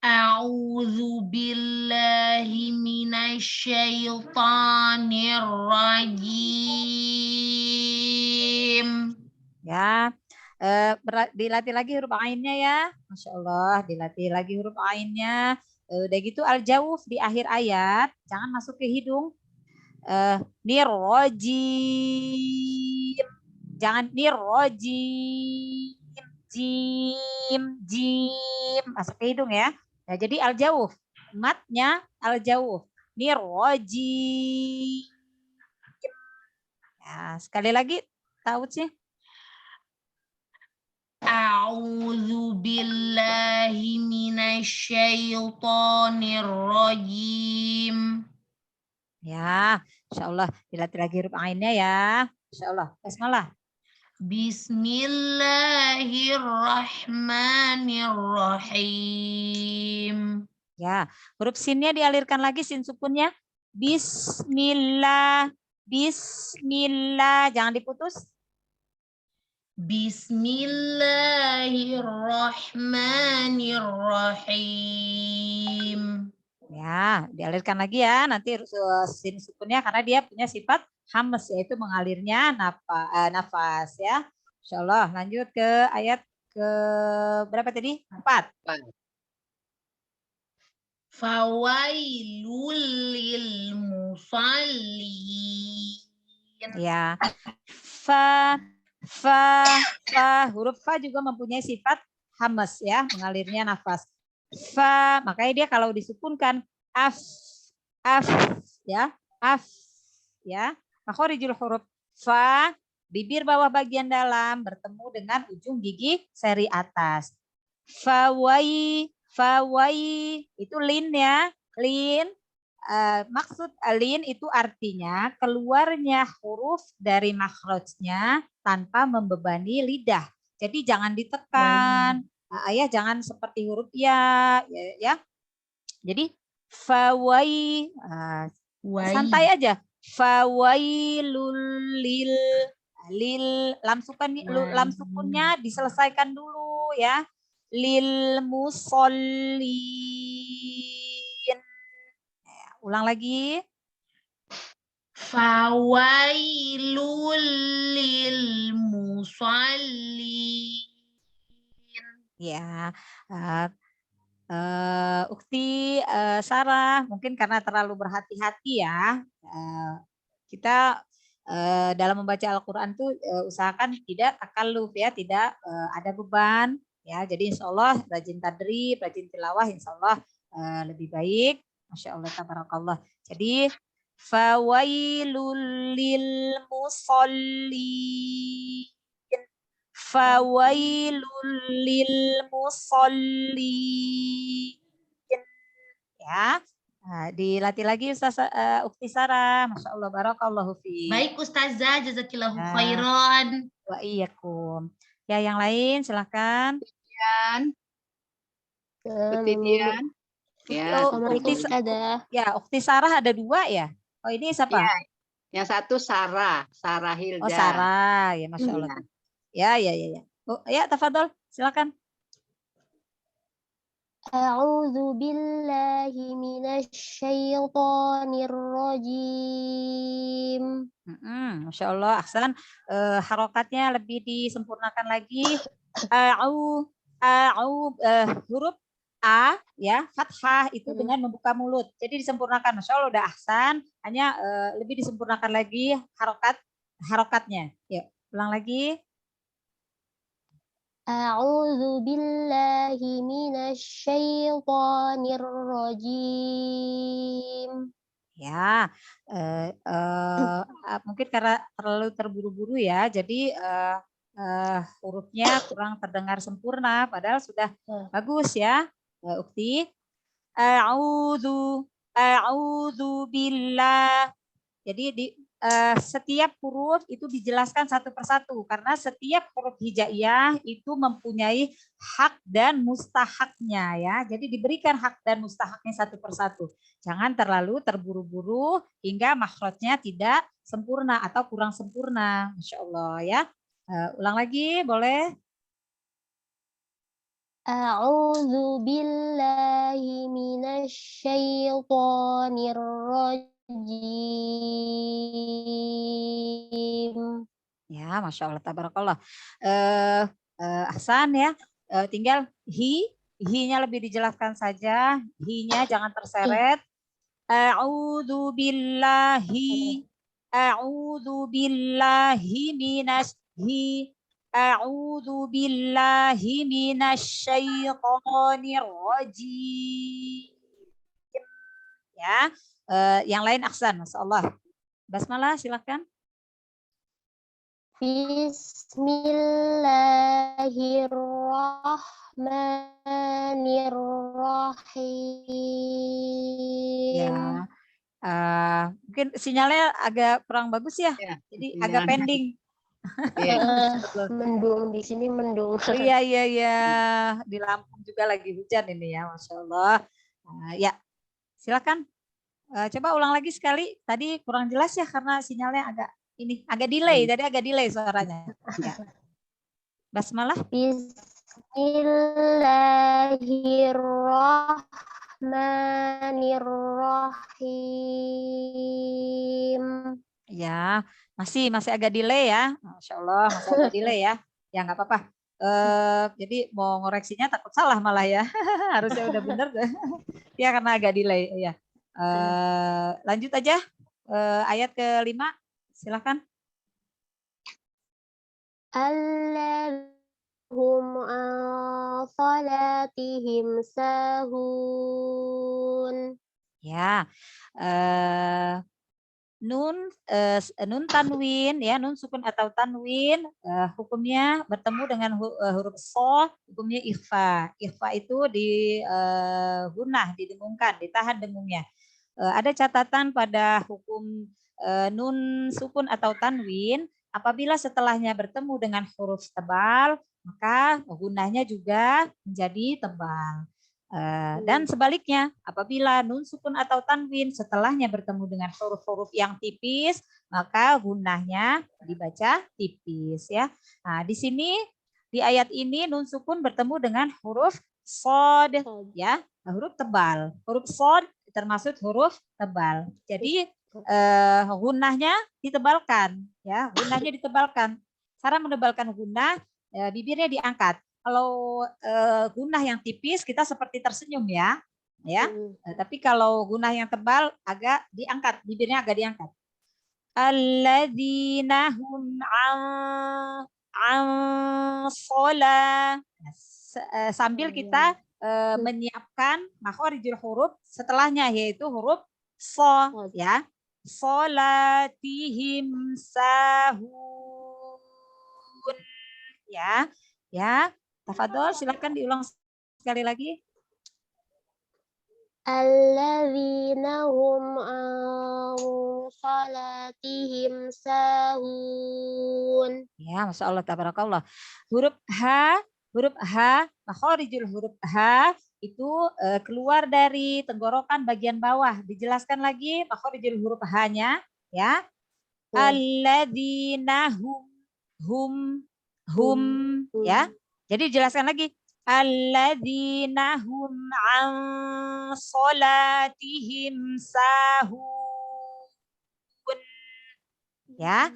A'udzu billahi minasyaitonir rajim. Ya, dilatih lagi huruf ainnya ya. Masya Allah, dilatih lagi huruf ainnya. Udah gitu al-jawf di akhir ayat, jangan masuk ke hidung. Nirrojim. Jangan nirrojim. Jim. Masuk ke hidung ya. Nah, jadi al-jawf. Matnya al-jawf. Nirrojim. Ya, sekali lagi, tahu sih. A'udzu billahi minasyaitonir rajim. Ya, insya Allah dilatih lagi huruf ainnya ya. Insya Allah. Basmalah. Bismillahirrahmanirrahim. Ya, huruf sinnya dialirkan lagi, sin sukunnya. Bismillah. Bismillah. Jangan diputus. Bismillahirrahmanirrahim. Ya, dialirkan lagi ya. Nanti sin sukunnya karena dia punya sifat hamas, yaitu mengalirnya nafas ya. Insya Allah. Lanjut ke ayat ke berapa tadi? 4. Fawailul lil musallin. Ya. Huruf fa juga mempunyai sifat hamas ya, mengalirnya nafas. Fa, makanya dia kalau disukunkan af ya, makhorijul huruf fa, bibir bawah bagian dalam bertemu dengan ujung gigi seri atas. Fawai itu lin ya, lin. Maksud lin itu artinya keluarnya huruf dari makhrajnya tanpa membebani lidah. Jadi jangan ditekan. Ayah jangan seperti huruf ya. Jadi fawai, santai aja. Fawailul lil lam sukunnya diselesaikan dulu ya. Lil musallin. Ulang lagi. Fawailul lil musallin. Ya, Ukti Sarah, mungkin karena terlalu berhati-hati ya. Kita dalam membaca Al-Quran tuh usahakan tidak takalluf ya, tidak ada beban ya. Jadi insya Allah rajin tadrib, rajin tilawah, insya Allah lebih baik. Masya Allah, tabarakallah. Jadi fawailul lil musallin. Fawailul lil musallin. Ya. Nah, dilatih lagi Ustaz Ukti Sarah. Masya Allah, barakallahu fi. Baik Ustazah, jazakillahu khairan. Wa iyyakum. Ya, yang lain silakan. Dian. Seperti Dian. Ya, Ukti Sarah ada 2 ya. Oh, ini siapa? Ya. Yang satu Sarah Hilda. Oh, Sarah. Ya, Masya Allah. Ya. Oh, ya, tafadhol, silakan. A'udzu billahi minasyaitonir rajim. Masya Allah, Ahsan. Harokatnya lebih disempurnakan lagi. Huruf A ya, fathah itu dengan membuka mulut. Jadi disempurnakan. Masya Allah udah ahsan, hanya lebih disempurnakan lagi harokatnya. Yuk, ulang lagi. A'udzu billahi minasyaitonir rajim. Ya, mungkin karena terlalu terburu-buru ya, jadi hurufnya kurang terdengar sempurna, padahal sudah bagus ya. Ukti, a'udzu billah. Jadi di setiap huruf itu dijelaskan satu persatu karena setiap huruf hijaiyah itu mempunyai hak dan mustahaknya ya. Jadi diberikan hak dan mustahaknya satu persatu. Jangan terlalu terburu-buru hingga makhrajnya tidak sempurna atau kurang sempurna. Masya Allah ya. Ulang lagi boleh? A'udzu billahi minasyaitonir rajim. Ya, Masya Allah, tabarakallah. Ahsan ya. Tinggal Hi-nya lebih dijelaskan saja. Hi-nya jangan terseret. A'udzu billahi. A'udzu billahi minasy A'udzu billahi minasyaitonir rajim. Ya, yang lain aksan, masyaallah. Basmalah silakan. Bismillahirrahmanirrahim. Ya, mungkin sinyalnya agak kurang bagus ya, Ya, jadi sinyalnya. agak pending. Iya. Mendung di sini mendung. Iya, di Lampung juga lagi hujan ini ya, Masya Allah. Ya, silakan. Coba ulang lagi sekali. Tadi kurang jelas ya karena sinyalnya agak delay. Tadi agak delay suaranya. Ya. Basmalah. Bismillahirrahmanirrahim. Ya, masih agak delay ya. Masya Allah, masih agak delay ya. Ya nggak apa-apa. Jadi mau ngoreksinya takut salah malah ya. Harusnya udah bener. Ya karena agak delay. Ya. Lanjut aja. Ayat ke-5. Silakan. Alladzhum an salatihim sahun. Ya. Nun tanwin ya, nun sukun atau tanwin hukumnya bertemu dengan huruf so, hukumnya ikhfa. Ikhfa itu di gunah, didengungkan, ditahan dengungnya. Ada catatan pada hukum nun sukun atau tanwin, apabila setelahnya bertemu dengan huruf tebal, maka gunahnya juga menjadi tebal. Dan sebaliknya, apabila nun sukun atau tanwin setelahnya bertemu dengan huruf-huruf yang tipis, maka gunahnya dibaca tipis ya. Nah, di sini di ayat ini nun sukun bertemu dengan huruf shad ya, huruf tebal. Huruf shad termasuk huruf tebal. Jadi gunahnya ditebalkan ya, gunahnya ditebalkan. Cara menebalkan gunah, bibirnya diangkat. Kalau gunah yang tipis kita seperti tersenyum ya. Tapi kalau gunah yang tebal agak diangkat, bibirnya agak diangkat. Alladzina hum an shalah. Sambil kita menyiapkan makharijul huruf setelahnya yaitu huruf sha ya. Shalatihim sahun. Ya. Tafadhol, silakan diulang sekali lagi. Alladzina hum an salatihim sahun. Ya, Masya Allah, tabarakallah. Huruf H, makharijul huruf H itu keluar dari tenggorokan bagian bawah. Dijelaskan lagi makharijul huruf H-nya ya. Alladzina hum ya. Jadi jelaskan lagi. Alladzina hum an salatihim sahun. Ya.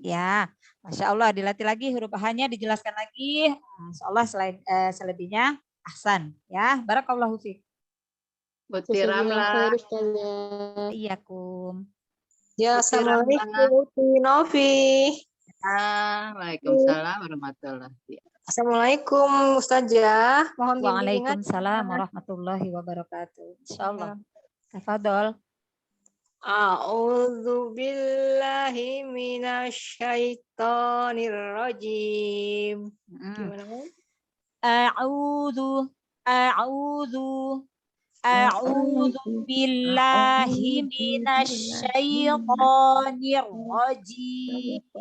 Ya, Masya Allah, dilatih lagi huruf H-nya, dijelaskan lagi. Masya Allah, selebihnya ahsan. Ya, barakallahu fiik. Butiramlah. Iyakum. Ya, assalamualaikum Novi. Waalaikumsalam warahmatullahi wabarakatuh. Assalamualaikum Ustazah. Mohon bimbingan. Waalaikumsalam warahmatullahi wabarakatuh. Insyaallah. Tafadhol. A'udzu billahi minasyaitonir rajim. Gimana, Bu? A'udzu billahi minasyaitonir rajim.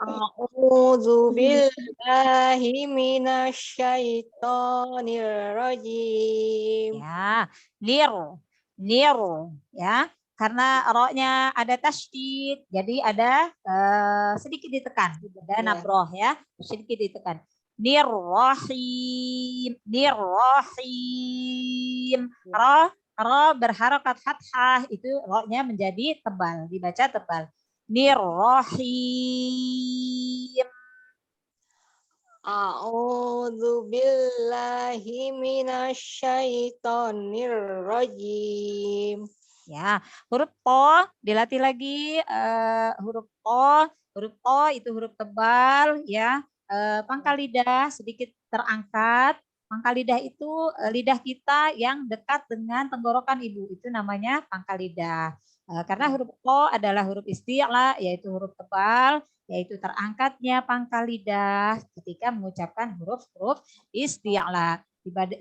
A'udzu billahi minasyaitonir rajim. Ya, nir ya. Karena ro-nya ada tasydid, jadi ada sedikit ditekan, ada nabroh ya, sedikit ditekan. Nirrahim. Ro berharokat fathah, itu ro-nya menjadi tebal, dibaca tebal. Nirrahim. A'udzu billahi minasyaitonir rajim. Ya, huruf to dilatih lagi. Huruf to itu huruf tebal, ya. Pangkal lidah sedikit terangkat. Pangkal lidah itu lidah kita yang dekat dengan tenggorokan ibu, itu namanya pangkal lidah. Karena huruf to adalah huruf isti'la, yaitu huruf tebal, yaitu terangkatnya pangkal lidah ketika mengucapkan huruf-huruf isti'la.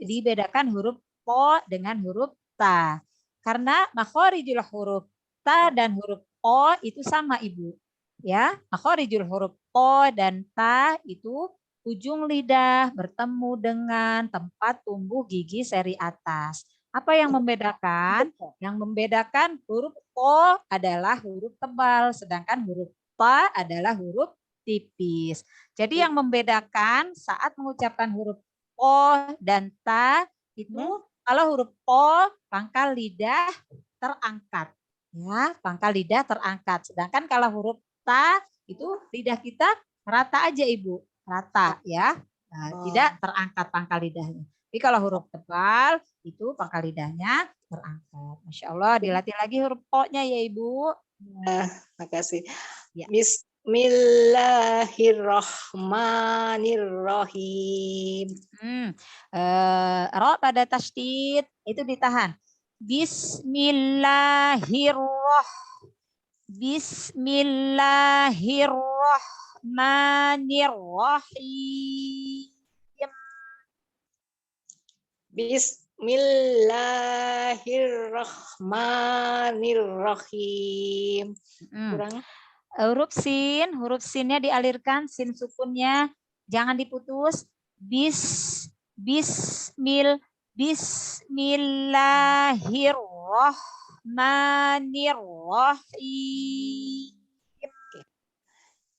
Dibedakan huruf to dengan huruf ta. Karena makhorijul huruf ta dan huruf o itu sama ibu. Ya, makhorijul huruf o dan ta itu ujung lidah bertemu dengan tempat tumbuh gigi seri atas. Apa yang membedakan? Yang membedakan huruf o adalah huruf tebal, sedangkan huruf ta adalah huruf tipis. Jadi yang membedakan saat mengucapkan huruf o dan ta itu kalau huruf o pangkal lidah terangkat, ya, pangkal lidah terangkat. Sedangkan kalau huruf ta itu lidah kita rata aja ibu, rata, ya, tidak terangkat pangkal lidahnya. Tapi kalau huruf tebal itu pangkal lidahnya terangkat. Masya Allah, dilatih lagi huruf o-nya ya ibu. Makasih. Ya. Bismillahirrahmanirrahim. Ro pada tasydid itu ditahan. Bismillahirrahmanirrahim. Bismillahirrahmanirrahim. Kurang? Huruf sinnya dialirkan, sin sukunnya jangan diputus. Bismillahirrahmanirrahim.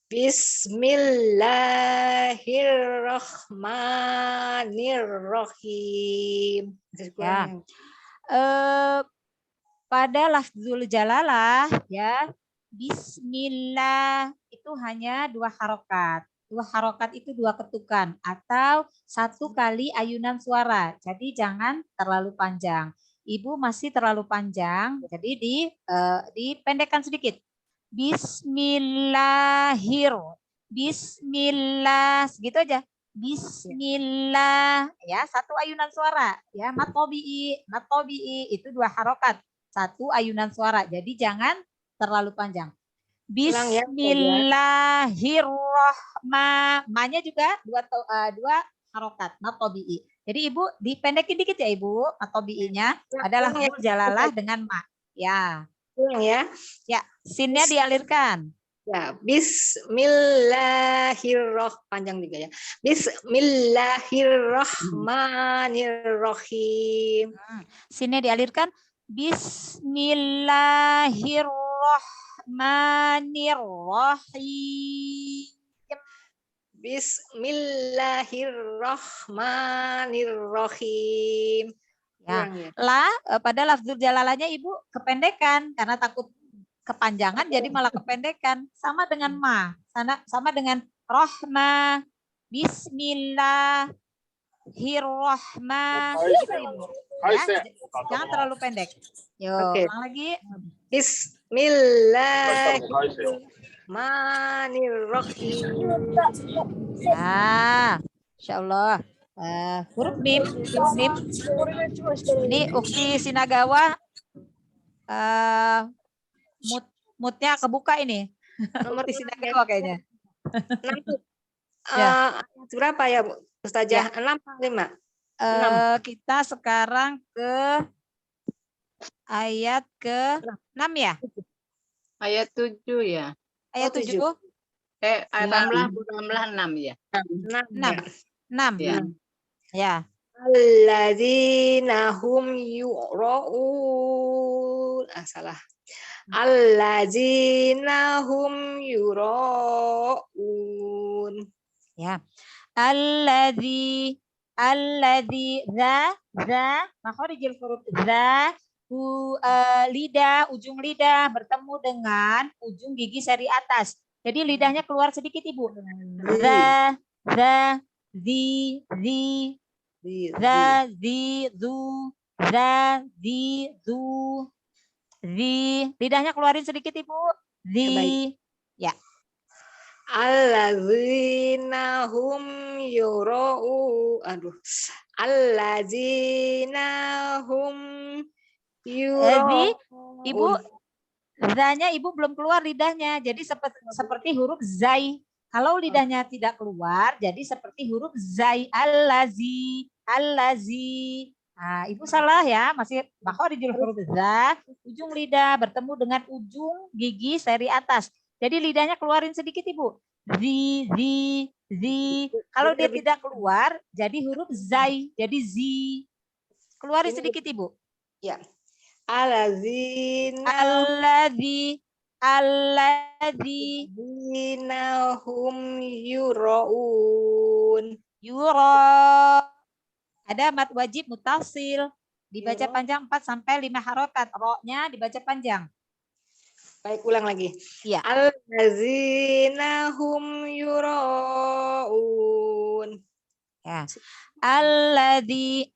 Bismillahirrahmanirrahim. Ya. Pada lafzul jalalah, ya, Bismillah itu hanya 2 harokat. 2 harokat itu 2 ketukan atau 1 kali ayunan suara. Jadi jangan terlalu panjang. Ibu masih terlalu panjang, jadi dipendekkan sedikit. Bismillah, segitu aja. Bismillah, ya, 1 ayunan suara, ya, matobi'i itu 2 harokat, 1 ayunan suara. Jadi jangan terlalu panjang. Bismillahirrahmanirrahim. Ma-nya juga 2 harokat, matobi'i. Jadi ibu dipendekin dikit ya ibu, matobi'inya adalah lafzul jalalah dengan ma. Ya. Ya, sinnya dialirkan. Ya, Bismillahirrahmanirrahim, panjang juga ya. Bismillahirrahmanirrahim. Sinnya dialirkan. Bismillahirrahmanirrahim. Bismillahirrahmanirrahim. Ya. La pada lafzul jalalahnya ibu kependekan karena takut kepanjangan jadi malah kependekan. Sama dengan ma, sama dengan rohma, bismillahirrahmanirrahim. Ya, jangan terlalu pendek. Yuk, ulang lagi. Bismillahirrahmanirrahim. Ya, Insya Allah. Huruf mim. Ini Ukti Sinagawa. Moodnya kebuka ini. Nomor di Sinagawa kayaknya. Berapa ya, Bu? Ustazah? 6 atau 5? Kita sekarang ke ayat ke-6 ya? Ayat 7 ya. Ayat 7. Alhamdulillah 6 ya. 6. Ya. Ya. Alladzina hum yura'un. Salah. Alladzina hum yura'un. Ya. Alladzi za makharijul huruf za lidah, ujung lidah bertemu dengan ujung gigi seri atas. Jadi lidahnya keluar sedikit ibu. Za zi, Zi, za, zi, zu, za, zi, zu, zi. Lidahnya keluarin sedikit Ibu. Zi. Ya. Allazina hum yura'u. Aduh. Allazina hum Zi, yura'un. Ibu, zanya Ibu belum keluar lidahnya. Jadi seperti huruf zai. Kalau lidahnya tidak keluar, jadi seperti huruf zai. Allazi, allazi. Nah, Ibu salah ya, masih makhorijul huruf za, ujung lidah bertemu dengan ujung gigi seri atas. Jadi lidahnya keluarin sedikit Ibu. Zi. Kalau dia tidak keluar, jadi huruf zai, jadi zi. Keluarin sedikit Ibu. Ya. Allazina hum yura'un. Ada mat wajib mutasil. Dibaca panjang 4 sampai 5 harokat. Ro-nya dibaca panjang. Baik, ulang lagi. Iya. Allazina hum yura'un. Ya. Alladzi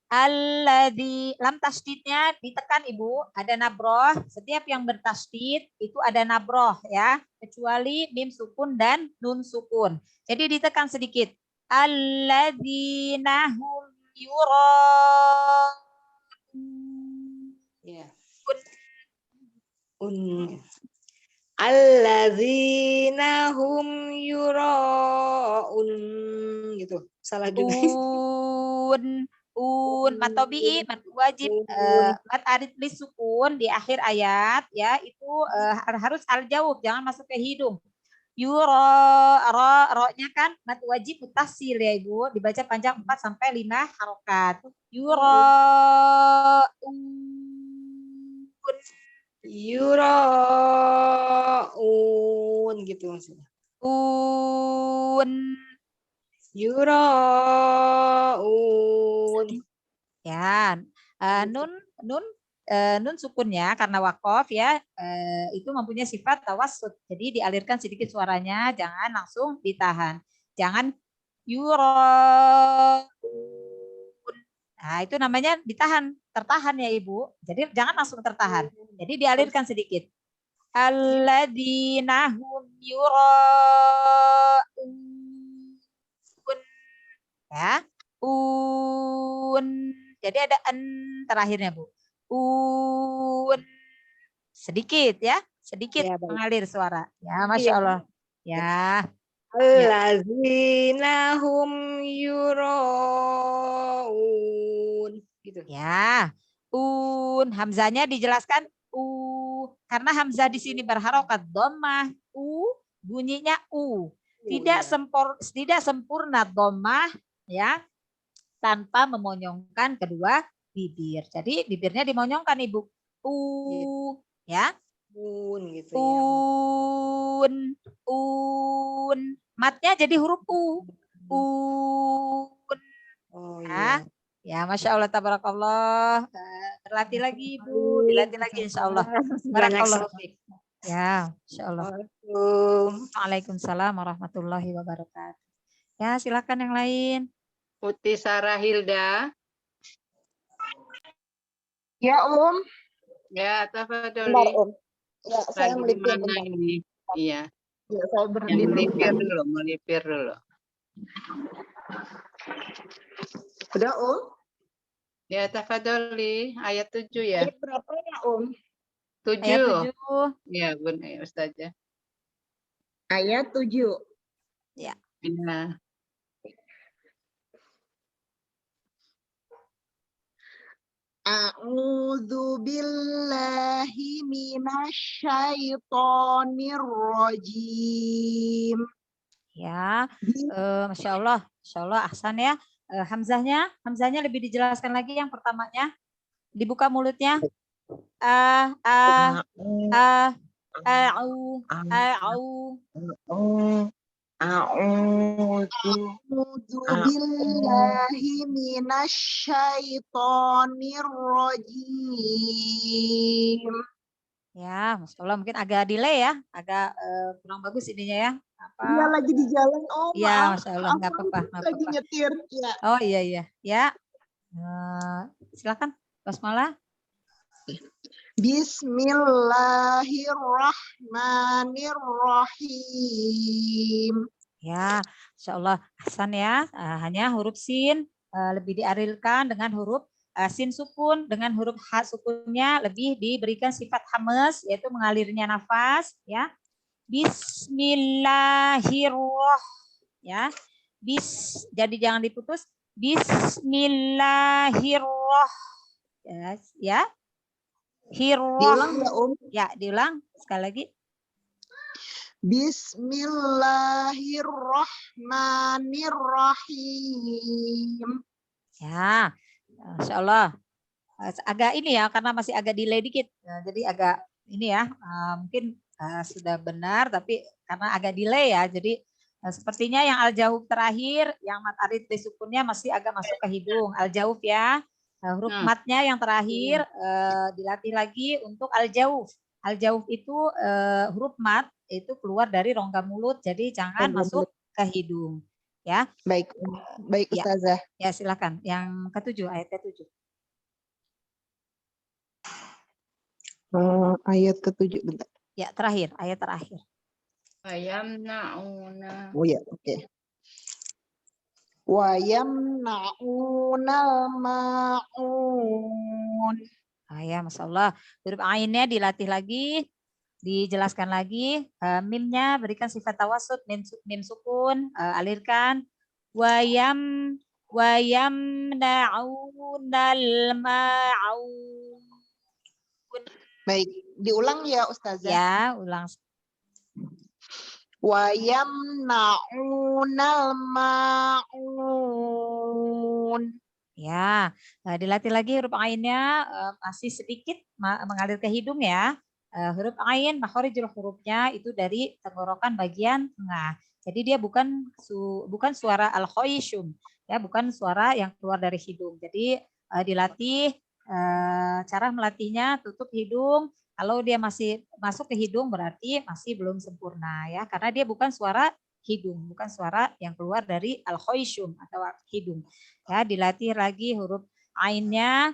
lam tasdidnya ditekan Ibu, ada nabroh. Setiap yang bertasdid itu ada nabroh ya, kecuali mim sukun dan nun sukun. Jadi ditekan sedikit. Alladzina hum yura'un. Ya. Allazina hum yura'un gitu. Salah juga. Mat tabi'i, mat wajib, mat arid li sukun di akhir ayat ya, itu harus al jawab, jangan masuk ke hidung. Ro-nya kan mat wajib mutasil ya Ibu, dibaca panjang 4 sampai 5 harokat. Yura'un gitu maksudnya. Yura'un. Ya, nun sukunnya karena wakof ya, itu mempunyai sifat tawassut. Jadi dialirkan sedikit suaranya, jangan langsung ditahan. Jangan yura'un. Nah, itu namanya ditahan, tertahan ya Ibu. Jadi jangan langsung tertahan. Jadi dialirkan sedikit. Alladzina hum yura'un. Ya. Jadi ada en terakhirnya Bu. Sedikit ya, sedikit ya, mengalir suara. Ya, Masya Allah. Ya. Allazina hum yura'un. Gitu. Ya. Hamzanya dijelaskan karena hamzah di sini berharokat dhammah, bunyinya Tidak sempurna dhammah ya, tanpa memonyongkan kedua bibir. Jadi bibirnya dimonyongkan Ibu. Ya. Gitu ya. Matnya jadi huruf ya. Ya, Masya Allah, tabarakallah. Terlatih lagi Ibu, dilatih lagi insya Allah. Barakallah. Ya, insya Allah. Waalaikumsalam warahmatullahi wabarakatuh. Ya, silakan yang lain. Putih Sarah Hilda. Ya, Ya, tafadholi. Ya, saya melipir mana ini? Iya. Ya, saya berhenti melipir dulu. Udah, Ya, tafadholi. Ayat 7 ya. Ayat berapa ya, 7. Ayat 7. Ya, benar ya, Ustazah. Ayat 7. Ya. Ya. A'udzu billahi minasyaitonir rajim. Ya, Masya Allah, ahsan ya. Hamzahnya lebih dijelaskan lagi yang pertamanya. Dibuka mulutnya. A'udzu billahi minasyaitonir rajim. Ya, Masya Allah, mungkin agak delay ya, agak kurang bagus ininya ya. Dia Apa? lagi di jalan. Oh, Ya, maaf. Masya Allah, nggak apa-apa, nggak Lagi apa-apa. nyetir. Ya. Oh iya iya, ya. Silakan, basmalah. Bismillahirrahmanirrahim. Ya, Insya Allah. Hasan ya. Hanya huruf sin lebih diarilkan dengan huruf sin sukun. Dengan huruf ha sukunnya lebih diberikan sifat hamas, yaitu mengalirnya nafas. Ya. Bismillahirrahmanirrahim. Ya. Jadi jangan diputus. Bismillahirrahmanirrahim. Ya. Diulang ya, Ya, diulang sekali lagi. Bismillahirrahmanirrahim. Ya, Insya Allah. Agak ini ya, karena masih agak delay dikit. Jadi agak ini ya, mungkin sudah benar, tapi karena agak delay ya. Jadi sepertinya yang al-jawf terakhir, yang mat arid sukunnya masih agak masuk ke hidung. Al-jawf ya. Huruf matnya yang terakhir dilatih lagi untuk al-jawf. Al-jawf itu huruf mat itu keluar dari rongga mulut, jadi jangan masuk ke hidung. Ya. Baik, baik Ustazah. Ya, silakan. Yang ke-7, ayat ke-7. Ayat ke-7 bentar. Ya, terakhir, ayat terakhir. Wayamna'una. Oh ya, oke. Wayamna'unal ma'un. Ya, Masya Allah. Huruf ainnya dilatih lagi, dijelaskan lagi. Mimnya berikan sifat tawasud, mim sukun, alirkan. Wayamna'unal ma'un. Baik, diulang ya Ustazah. Ya, ulang. Wayamna'unal ma'un. Ya, dilatih lagi huruf ainnya masih sedikit mengalir ke hidung ya. Huruf ain makhorijul hurufnya itu dari tenggorokan bagian tengah. Jadi dia bukan suara al-khoishum ya, bukan suara yang keluar dari hidung. Jadi dilatih cara melatihnya tutup hidung. Kalau dia masih masuk ke hidung berarti masih belum sempurna ya, karena dia bukan suara hidung, bukan suara yang keluar dari al-khoishum atau hidung. Ya, dilatih lagi huruf ainnya,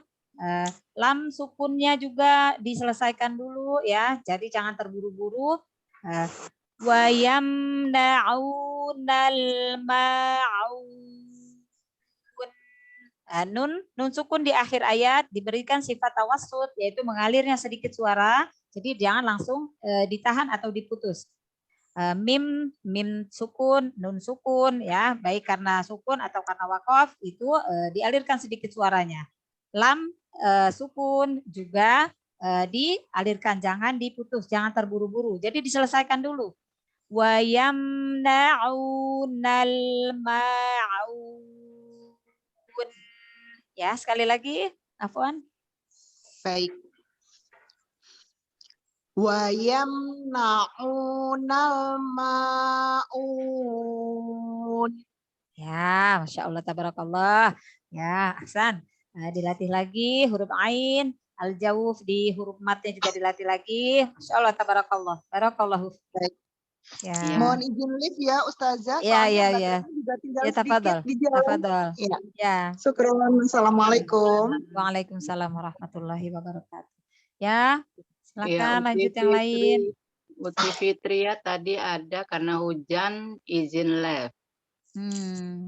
lam sukunnya juga diselesaikan dulu ya. Jadi jangan terburu-buru. Wa yamna'unal ma'un. Nun sukun di akhir ayat diberikan sifat tawassut, yaitu mengalirnya sedikit suara. Jadi jangan langsung ditahan atau diputus. Mim sukun, nun sukun ya, baik karena sukun atau karena wakof itu dialirkan sedikit suaranya. Lam sukun juga dialirkan, jangan diputus, jangan terburu-buru. Jadi diselesaikan dulu. Wa yamna'unal ma'un. Ya, sekali lagi, Afwan. Baik. Wa yamna'unal ma'un. Ya, Masya Allah, tabarakallah. Ya, Ahsan. Dilatih lagi huruf ain, al-jawf di huruf matnya juga dilatih lagi. Masya Allah, tabarakallah. Barakallahu. Baik. Ya. Mohon izin live ya Ustazah. Ya, ya, soalnya ya. juga tinggal Ya, tafadhol. sedikit di jalan. Tafadhol. Ya. Ya. Syukran. Assalamualaikum. Waalaikumsalam warahmatullahi wabarakatuh. Ya, silakan Ya, lanjut yang lain. Uti Fitria tadi ada karena hujan izin live.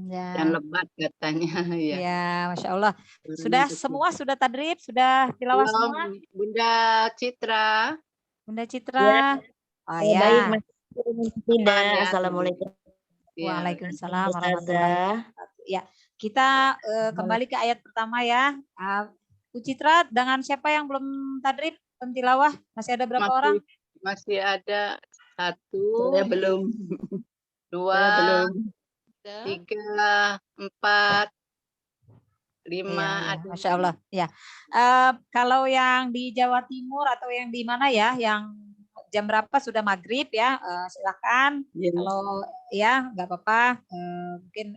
Ya. Dan lebat katanya. Ya. Ya, Masya Allah. Sudah semua, sudah tadrib, sudah tilawah semua? Bunda Citra. Bunda Citra. Ya. Oh ya. ya. Baik, tidak. Assalamualaikum. Waalaikumsalam warahmatullahi wabarakatuh. Ya, kita kembali ke ayat pertama ya. Bu Citra, dengan siapa yang belum tadrib, belum tilawah? Masih ada berapa orang? Masih ada 1, Saya belum. 2, 3, 4, 5. Ya, Masya Allah. Ya, kalau yang di Jawa Timur atau yang di mana ya, yang jam berapa sudah maghrib ya, silakan. Ya. Kalau ya nggak apa-apa, mungkin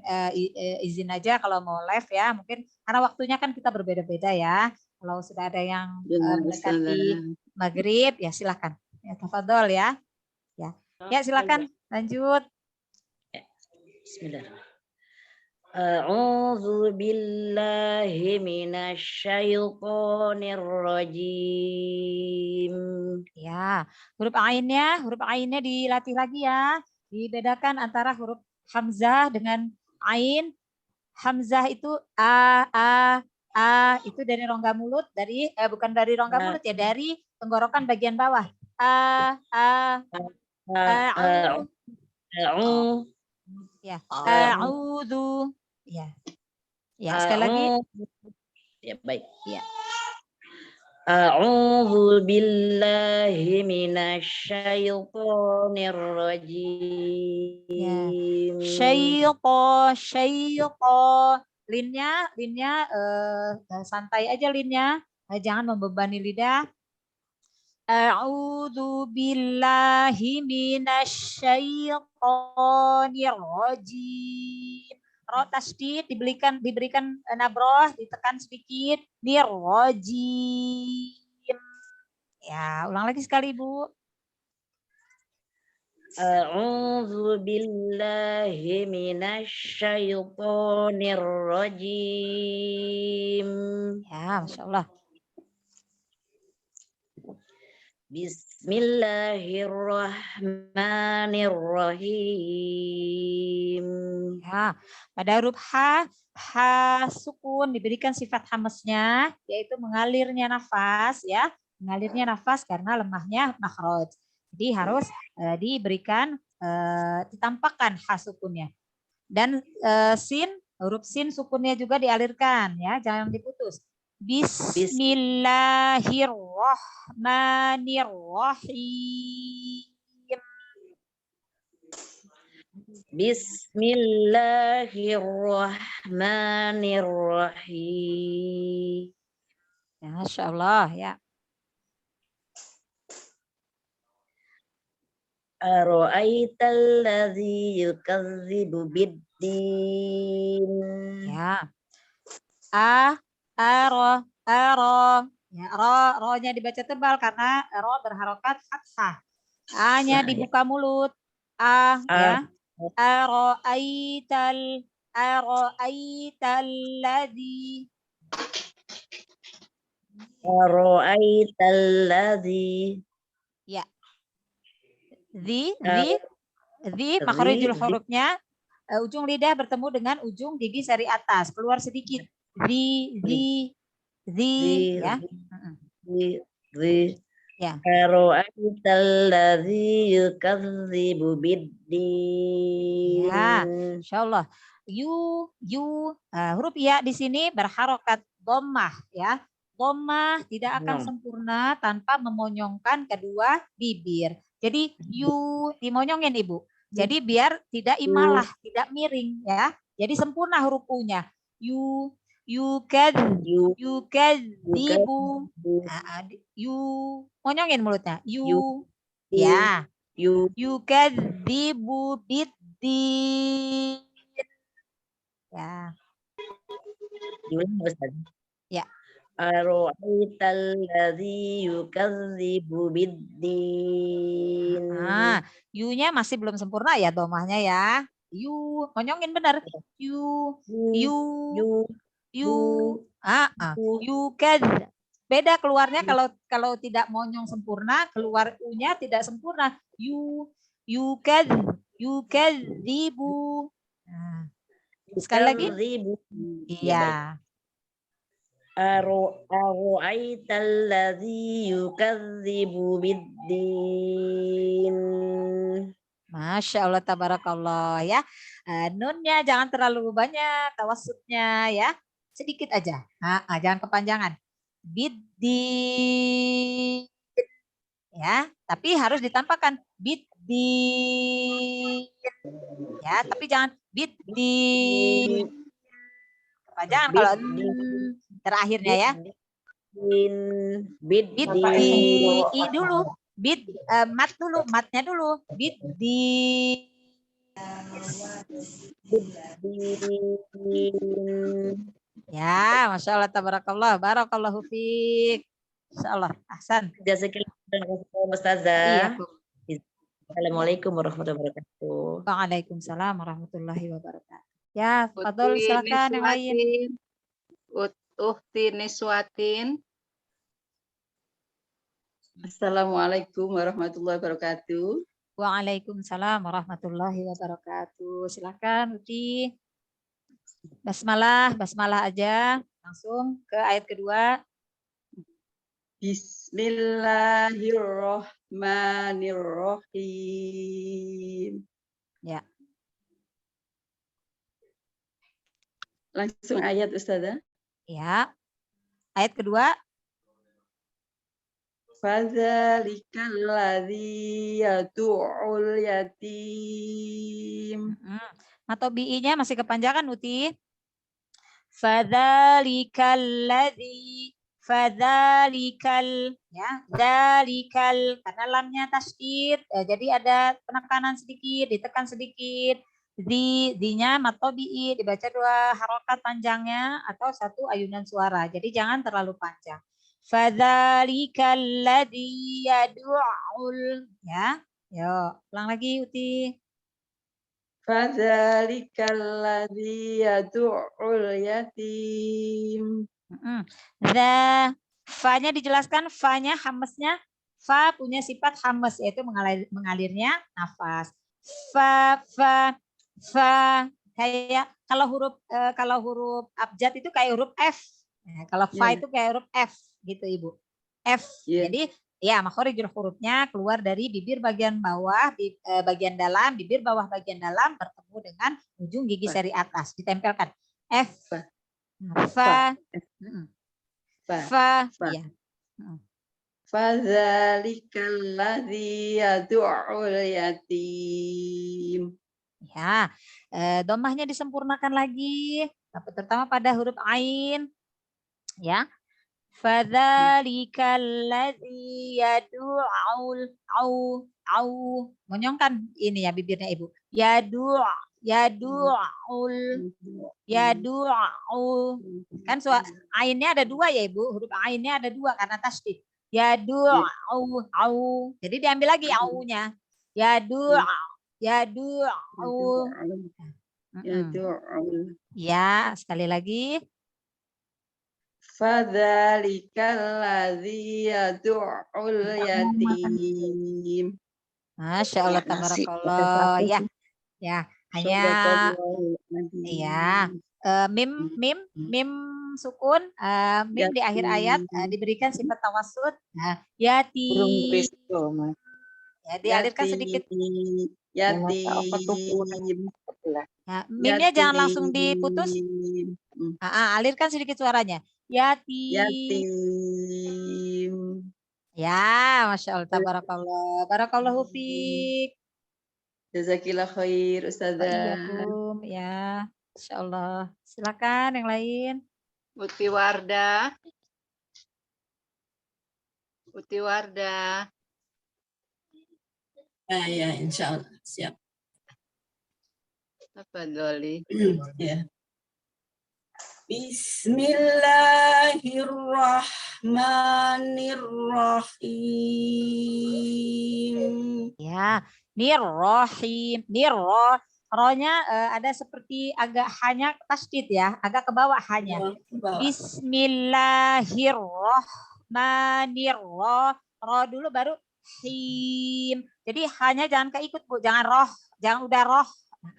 izin aja kalau mau live ya, mungkin karena waktunya kan kita berbeda-beda ya. Kalau sudah ada yang mendekati maghrib ya silakan. Ya, tafadhol ya. Ya, silakan lanjut. Bismillahirrahmanirrahim. A'udzu billahi minasyaitonir rajim. Ya, huruf ainnya dilatih lagi ya. Dibedakan antara huruf hamzah dengan ain. Hamzah itu a itu dari rongga mulut, bukan dari rongga mulut ya, dari tenggorokan bagian bawah. Ya, a'udzu. Ya. Ya, sekali lagi. Ya, baik. Ya. A'udzu billahi minasyaitonir rajim. Ya. Syaiqo. Linnya santai aja linnya. Jangan membebani lidah. A'udzu billahi minasyaitonir rajim. Ro tasdid diberikan nabroh, ditekan sedikit. Nirrajim. Ya, ulang lagi sekali, Bu. A'udzu billahi minasyaitonir rajim. Ya, Masya Allah. Bismillahirrahmanirrahim. Ya, pada huruf ha sukun diberikan sifat hamesnya, yaitu mengalirnya nafas ya, mengalirnya nafas karena lemahnya makhraj. Jadi harus diberikan ditampakkan ha sukunnya. Dan huruf sin sukunnya juga dialirkan ya, jangan diputus. Bismillahirrahmanirrahim. Bismillahirrahmanirrahim. Ya, Masya Allah ya. Ara'aital ladzi yukadzibu biddin. Ya. Aro. Ya, ro-nya dibaca tebal karena ro berharokat fathah. A-nya dibuka mulut. Ya. Ara'aital ladzi. Ara'aital ladzi. Ya. Zi makharijul hurufnya ujung lidah bertemu dengan ujung gigi seri atas, keluar sedikit. Zi ya. Ya. Ara'aital ladzi yukadzibu biddin. Ya, insyaallah. Huruf ya di sini berharokat dhammah ya. Dhammah tidak akan sempurna tanpa memonyongkan kedua bibir. Jadi dimonyongin Ibu. Jadi biar tidak imalah, tidak miring ya. Jadi sempurna huruf U-nya. Yukadzibu. Monyongin mulutnya. Ya. Yukadzibu biddin. Ya. Ya. Ara'aital ladzi yukadzibu biddin. Yu-nya masih belum sempurna ya domahnya ya. Monyongin benar. Beda keluarnya kalau tidak monyong sempurna, keluar U-nya tidak sempurna. Yukadzibu. Sekali lagi. Iya. Ara'aital ladzi yukadzibu biddin. Masya Allah, tabarakallah ya. Nunnya jangan terlalu banyak, tawassutnya ya. Sedikit aja. Jangan kepanjangan. Biddin. Ya, tapi harus ditampakkan. Biddin. Ya, tapi jangan biddin. Kepanjangan kalau terakhirnya ya. I dulu. Mat dulu, matnya dulu. Ya, Masya Allah, tabarakallah, barakallahu fiik. Masya Allah, ahsan. Jazakallah Ustazah. Assalamualaikum warahmatullahi wabarakatuh. Waalaikumsalam warahmatullahi wabarakatuh. Ya, Fadol silakan yang lain. Uhti Niswatin. Assalamualaikum warahmatullahi wabarakatuh. Waalaikumsalam warahmatullahi wabarakatuh. Silakan Uti. Basmalah, basmalah aja. Langsung ke ayat kedua. Bismillahirrahmanirrahim. Ya. Langsung ayat Ustazah. Ya. Ayat kedua. Fadzalikal ladzi yad'ul yatim. Atau bi-nya masih kepanjangan Uti. Fadzalikal ladzi, fadzalikal, ya, dzalikal, karena lamnya tasydid, jadi ada penekanan sedikit, ditekan sedikit. Di-nya matobi'i dibaca 2 harokat panjangnya atau 1 ayunan suara. Jadi jangan terlalu panjang. Fadzalikal ladzi yad'ul, ya. Yo, ulang lagi Uti. Fadzalikal ladzi yad'ul yatim. Fa-nya dijelaskan, fa-nya hamesnya, fa punya sifat hames yaitu mengalirnya nafas. Fa kayak kalau huruf abjad itu kayak huruf F. Nah, kalau fa itu kayak huruf F gitu Ibu. F. Jadi ya, makhorijul hurufnya keluar dari bibir bagian bawah, bagian dalam, bibir bawah bagian dalam bertemu dengan ujung gigi seri atas, ditempelkan. F. Fa. Fa. Ya. Fadzalikal ladzi yad'ul yatim. Ya, domahnya disempurnakan lagi, terutama pada huruf ain. Ya. Fadzalikal ladzi yad'ul monyongkan ini ya bibirnya Ibu. Yad'ul kan ainnya ada 2 ya Ibu, huruf ainnya ada 2 karena tasydid. Yad'ul jadi diambil lagi au-nya. Yad'ul ya, sekali lagi. Fadzalikal ladzi yad'ul yatim. Masya Allah, tabarakallah. Ya, ya, hanya ya mim sukun, mim di akhir ayat diberikan sifat tawassut. Nah, yatim. Ya, dialirkan sedikit. Yatim. Nah, mimnya jangan langsung diputus. Alirkan sedikit suaranya. Yatim. Ya, Masya Allah, tabarakallah. Barakallahu fiik. Jazakillah khair, Ustazah. Ya, Masya Allah. Silakan yang lain. Uti Wardah. Uti Wardah. Ya, insya Allah. Siap. Apa Doli? Ya. Bismillahirrahmanirrahim. Ya, nirrohim, rohnya ada seperti agak hanya tasydid ya, agak ke bawah hanya. Bismillahirrahmanirrahim. Roh dulu baru him. Jadi hanya jangan keikut Bu, jangan roh, jangan udah roh.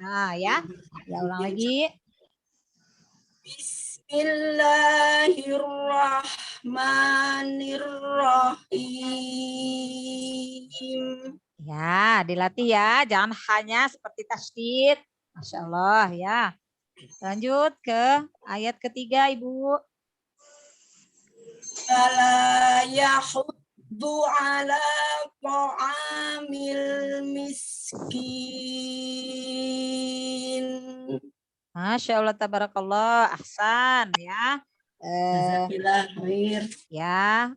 Nah, ya. Ya ulang lagi. Bismillahirrahmanirrahim. Ya, dilatih ya, jangan hanya seperti tasydid. Masya Allah ya. Lanjut ke ayat ketiga Ibu. Fala yahuddu ala ta'amil miskin. Masya Allah, tabarakallah, ahsan ya. Ya,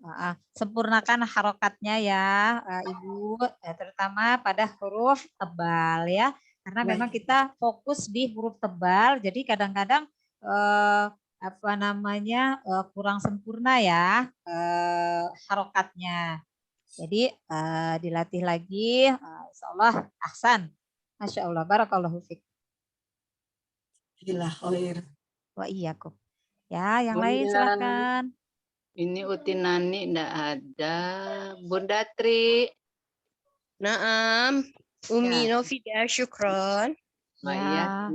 sempurnakan harokatnya ya Ibu, terutama pada huruf tebal ya, karena memang kita fokus di huruf tebal, jadi kadang-kadang kurang sempurna ya harokatnya. Jadi dilatih lagi, insya Allah ahsan. Masya Allah, barakallahu fiik. Wa iyyakum. Ya, yang lain silakan. Ini Utinani enggak ada. Bunda Tri. Naam. Umi Ya. Novida, syukron. Ya.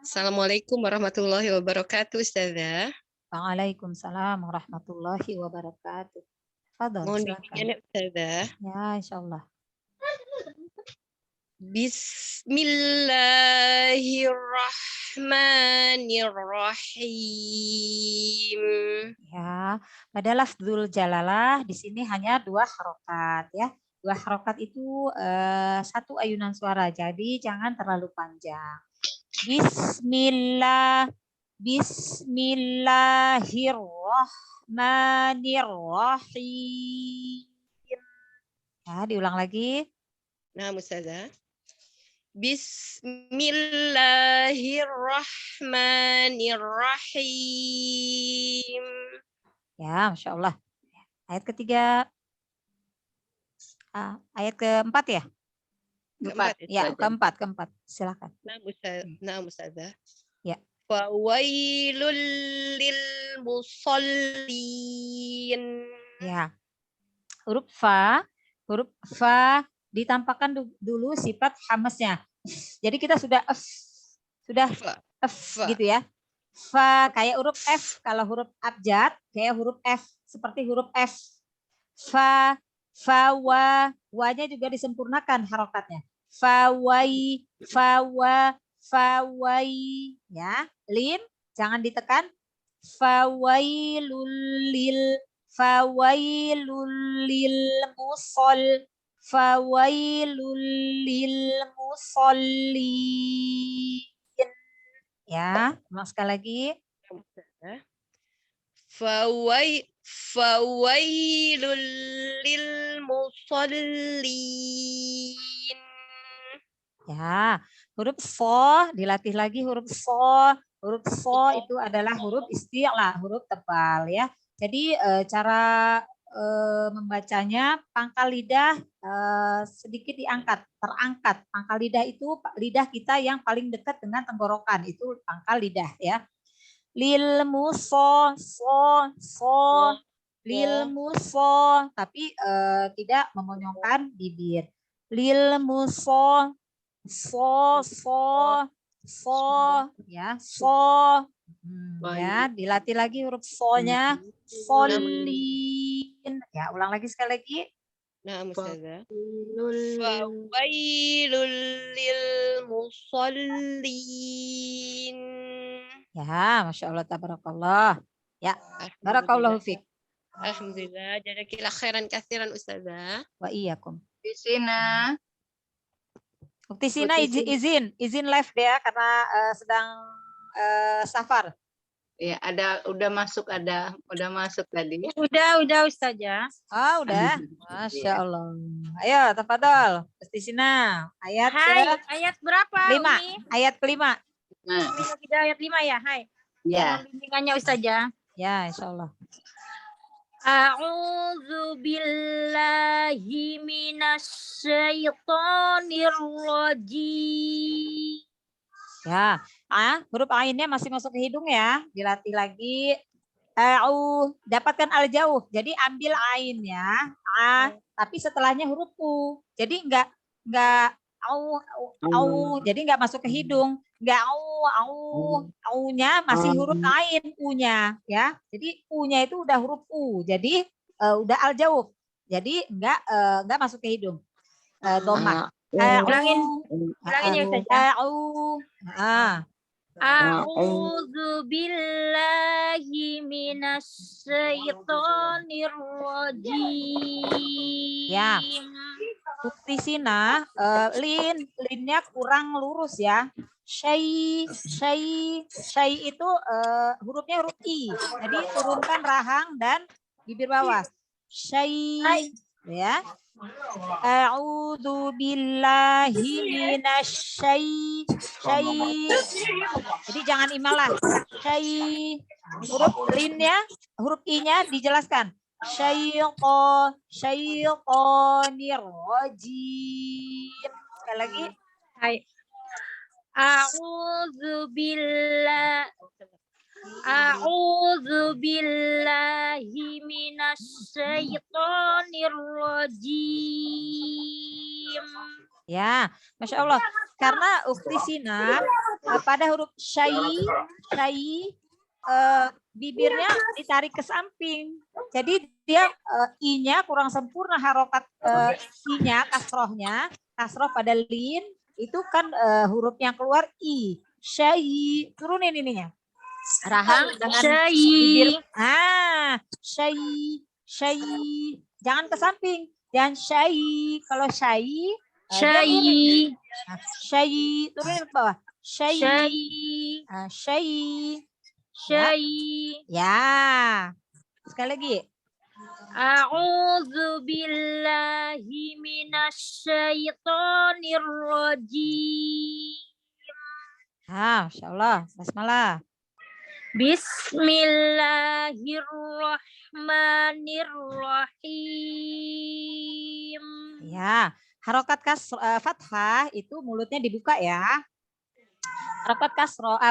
Assalamualaikum warahmatullahi wabarakatuh, Ustazah. Waalaikumsalam warahmatullahi wabarakatuh. Fadhal, Mohon silakan. bimbingan ya, Ustazah. Ya, insya Allah. Bismillahirrahmanirrahim. Ya, pada lafzul jalalah di sini hanya 2 harokat ya. 2 harokat itu 1 ayunan suara, jadi jangan terlalu panjang. Bismillahirrahmanirrahim. Ya, diulang lagi. Nah, Ustazah. Bismillahirrahmanirrahim. Ya, Masya Allah. Ayat ketiga. Ayat keempat ya? Keempat, Ya, keempat. Silakan. Nah, Ustazah. Ya. Fawailul lil musallin. Ya. Huruf fa ditampakkan dulu sifat hamasnya. Jadi kita sudah gitu ya. Fa kayak huruf F, kalau huruf abjad kayak huruf F, seperti huruf F. Fa, wa-nya juga disempurnakan harokatnya. Fawai, ya. Lin jangan ditekan. Fawailul lil musallin. Ya, ulang sekali lagi. Fawailul lil musallin. Ya, huruf so dilatih lagi huruf so. Huruf so itu adalah huruf isti'la, huruf tebal ya. Jadi cara membacanya pangkal lidah sedikit terangkat. Pangkal lidah itu lidah kita yang paling dekat dengan tenggorokan, itu pangkal lidah ya. Lil muso, lil muso, tapi tidak memonyongkan bibir. Lil muso, ya, ya, dilatih lagi huruf so-nya, solin. Ya, ulang lagi sekali lagi. Nah, Ustazah. Fawailul lil musallin. Ya, Masya Allah, tabarakallah. Ya, barakallahu fiik. Alhamdulillah, jazakillah khairan katsiran Ustazah. Wa iyyakum. Tisina. Uktisina izin live dia karena sedang safar. Ya, udah masuk tadi. Udah Ustazah. Oh, udah. Masya Allah. Ayo, tafadhol. Uktisina, ayat ayat berapa? 5. Ayat kelima. Nah, Kita ayat 5 ya, hai. ya. Bimbingannya Ustazah. Ya, insya Allah. A'udzu billahi minasyaitonir rajim. Ya, huruf ainnya masih masuk ke hidung ya. Dilatih lagi. Dapatkan al jauh. Jadi ambil ain ya. Tapi setelahnya huruf u. Jadi enggak jadi enggak masuk ke hidung. Enggak au-nya masih huruf ain u-nya ya. Jadi u-nya itu udah huruf u. Jadi udah al jauh. Jadi enggak masuk ke hidung. Dhamma. Ulangin ya Ustazah. A'udzu billahi minasyaitonir rajim. Ya. Uktisina linnya kurang lurus ya. Syai itu hurufnya huruf i. Jadi turunkan rahang dan bibir bawah. Syai ya. A'udzu billahi minasyai. Jadi jangan imalah. Syai. Huruf linnya, huruf i-nya dijelaskan. syaitonir rajim. Sekali lagi. Hai. A'udzu billahi minasyaitonir rajim. Ya, Masya Allah. Karena Ukti Sina pada huruf syai, bibirnya ditarik ke samping. Jadi dia i-nya kurang sempurna harokat i-nya, kasroh pada lin itu kan huruf yang keluar i. Syai, turunin ininya. Rahang dengan bibir. Syai. Jangan ke samping. Jangan syai. Kalau syai syai turunin ke bawah. Syai. Ya. Sekali lagi. A'udzu billahi minasyaitonir rajim. Masya Allah. Basmalah. Bismillahirrahmanirrahim. Ya, harokat fathah itu mulutnya dibuka ya. Harokat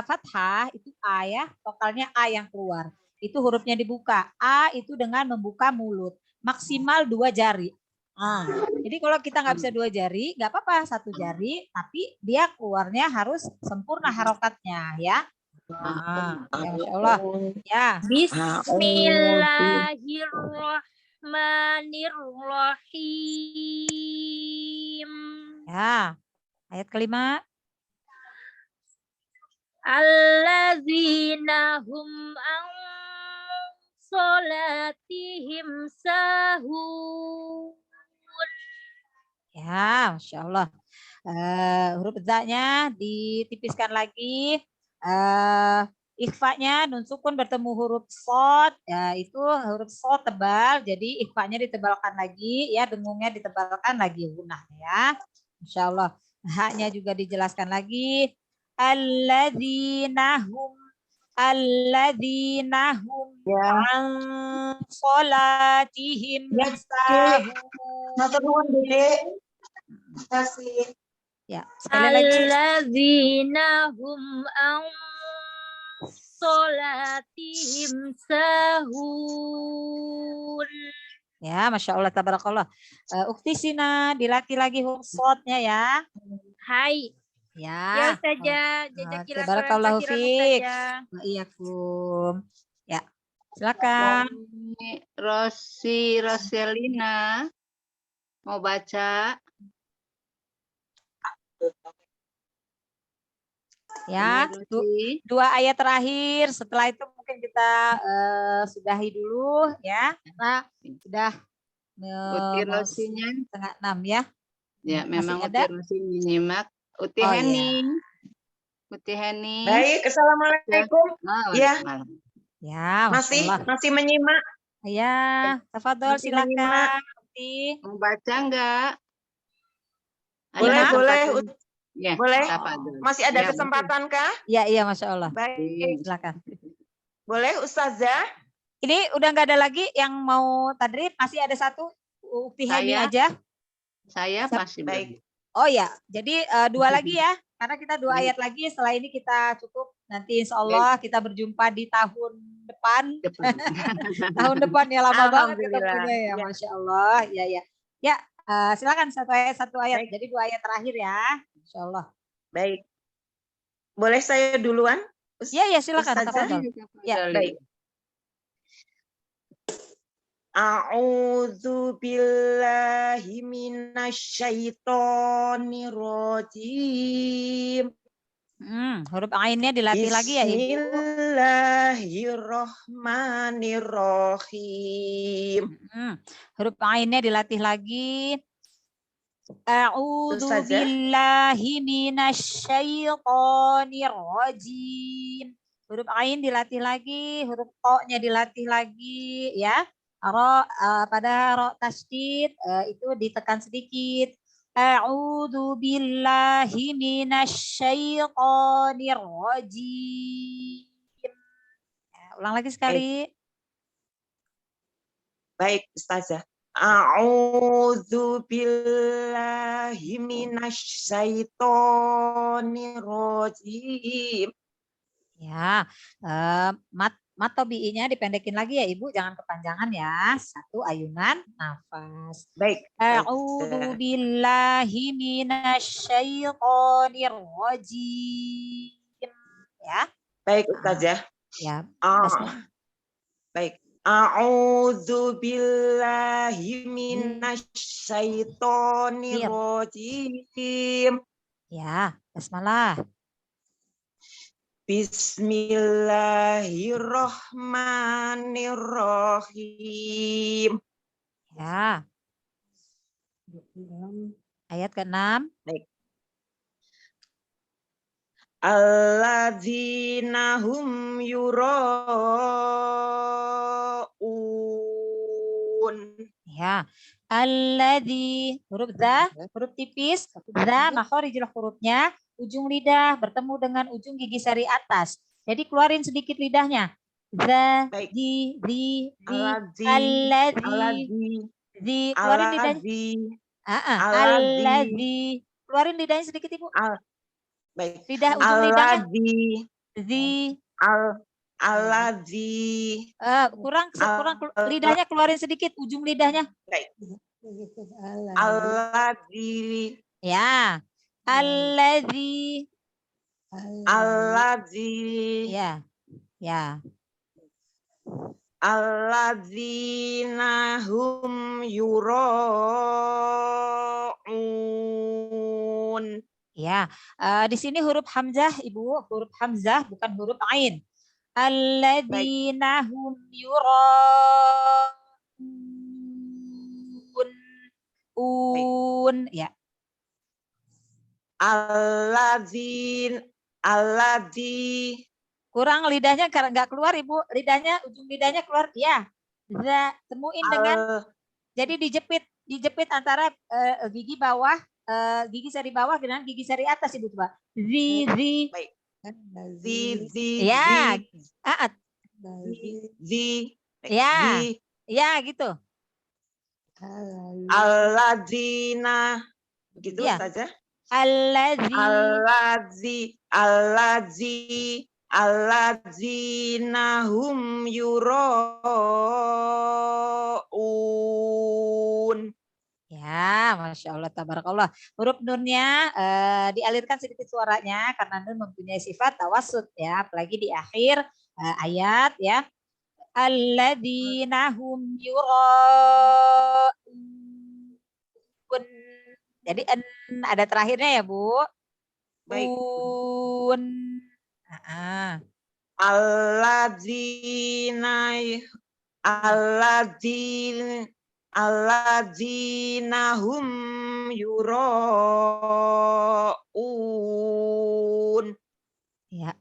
fathah itu a ya, vokalnya a yang keluar. Itu hurufnya dibuka. A itu dengan membuka mulut. Maksimal 2 jari. Jadi kalau kita nggak bisa 2 jari, nggak apa-apa 1 jari, tapi dia keluarnya harus sempurna harokatnya ya. Ya Masya Allah. Ya. Bismillahirrahmanirrahim. Ya. Ayat kelima. Allazina hum an sholatihim sahun. Ya, Masya Allah. Huruf za-nya ditipiskan lagi. Ikhfa-nya nun sukun bertemu huruf shad, ya itu huruf shad tebal, jadi ikhfa-nya ditebalkan lagi, ya dengungnya ditebalkan lagi gunahnya ya. Insya Allah. Ha-nya juga dijelaskan lagi. Alladzina hum an sholatihim sahun. Ya, sekali lagi. Alladzina hum an sholatihim sahun. Ya, Masya Allah, tabarakallah. Ukti Sina, dilatih lagi huruf shadnya ya. Hai. Ya. Ustazah. Tabarakallahu fiik. Wa'iyyakum. Ya, silakan. Roselina mau baca. Ya, 2 ayat terakhir. Setelah itu mungkin kita sudahi dulu ya. Nah, sudah Uti Rosinya 5:30 ya. Ya, memang Masih Uti ada? Rosi menyimak. Uti Oh, Hening. Uti Hening. Baik, assalamualaikum. Ya, Ya, masih menyimak. Ya, tafadhol Masih silakan. menyimak. Uti. Mau baca enggak? Boleh, boleh. Ya, Boleh. tafadhol. Masih ada Ya, kesempatan kah? Iya, Masya Allah. Baik. Silakan. Boleh, Ustazah? Ini udah nggak ada lagi yang mau tadrib, masih ada 1 Ukti Hening Saya. aja. Saya masih Baik. Oh ya, jadi 2 lagi ya, karena kita 2 ayat lagi. Setelah ini kita cukup. Nanti Insya Allah kita berjumpa di tahun depan. Tahun depan ya, lama banget ketemunya ya, Masya Allah. Ya. Ya, silakan 1 ayat. Baik. Jadi 2 ayat terakhir ya, Insya Allah. Baik. Boleh saya duluan? Ya, silakan. Ustazah? Tafadhol. Ya, Baik. A'udzu billahi minasyaitonir rajim. Huruf ainnya dilatih lagi ya, Ibu. Bismillahirrahmanirrahim. Huruf ainnya dilatih lagi. A'udzu Ustazah? billahi minasyaitonir rajim. Huruf ain dilatih lagi, huruf to-nya dilatih lagi ya. Pada ro tasydid itu ditekan sedikit. A'udzu billahi minasyaitonir rajim. Ya, ulang lagi sekali. Baik, Ustazah. A'udzu billahi minasy syaithanir rajim. Ya, mat tobi'inya dipendekin lagi ya Ibu, jangan kepanjangan ya. 1 ayunan nafas. Baik. A'udzu billahi minasy syaithanir rajim. Ya. Baik, Ustazah. Ya. Baik. A'udzu billahi minasy syaithanir rajim. Ya, basmalah. Bismillahirrahmanirrahim. Ya. Ayat ke-6. Baik. Alladzina hum yura'un. Ya. Alladzi, huruf za, huruf tipis, za makharijul hurufnya, ujung lidah bertemu dengan ujung gigi sari atas. Jadi keluarin sedikit lidahnya. Za, di, alladzi, keluarin lidahnya. Alladzi, keluarin lidahnya sedikit Ibu. Baik. Lidah ujung lidahnya. Alladzi. Kurang lidahnya keluarin sedikit ujung lidahnya. Baik. Alladzi. Ya. Alladzi. Ya. Ya. Alladzina hum yura'un. Ya, di sini huruf hamzah Ibu, huruf hamzah bukan huruf ain. Alladzina hum yura'un. Ya. Alladzi. Kurang lidahnya karena nggak keluar Ibu, lidahnya ujung lidahnya keluar. Ya. Temuin dengan jadi dijepit antara gigi bawah, gigi sari bawah dengan gigi sari atas Ibu coba. Zi. Ya. Ya, gitu. Alladzina. Begitu ya. saja. Alladzina hum yura'un. Ya, Masya Allah, tabarakallah. Huruf nunnya dialirkan sedikit suaranya karena nun mempunyai sifat tawassut ya, apalagi di akhir ayat ya. Alladzina hum yura'un. Jadi ada terakhirnya ya, Bu. Baik. Alladzina hum yura'un. Ya,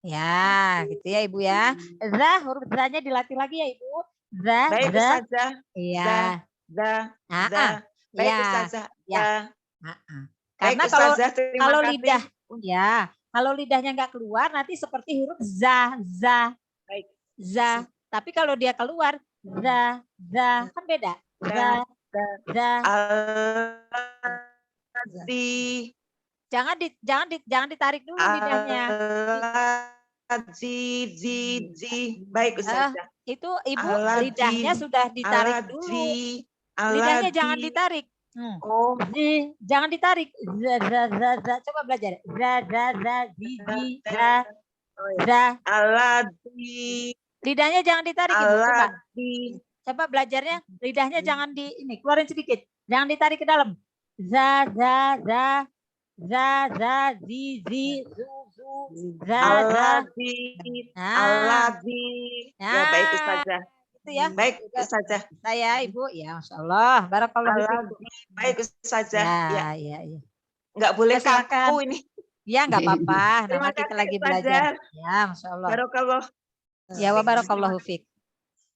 Ya, gitu ya Ibu ya. Za, huruf za-nya dilatih lagi ya Ibu. Za, baik Ustazah. Iya. Baik Ustazah. Ya. Karena kalau lidah, ya, kalau lidahnya nggak keluar nanti seperti huruf za. Baik. Za. Tapi kalau dia keluar, za, kan beda. Za. Jangan ditarik dulu lidahnya. Baik Ustazah. Itu Ibu lidahnya sudah ditarik dulu. Lidahnya jangan ditarik. Jangan ditarik. Za. Coba belajar. Za. Lidahnya jangan ditarik Ibu. Coba belajarnya. Lidahnya jangan keluarin sedikit. Jangan ditarik ke dalam. Za. Zi, zu. Ya, baik Ustazah. Itu ya. Baik Ustazah. Saya Ibu, ya Masya Allah. Barakallahu fikum. Baik Ustazah. Ya. Nggak boleh kaku ini. Ya, nggak apa-apa. Nama kita lagi belajar. Ya, Masya Allah. Barakallah. Ya, wa barakallahu fik.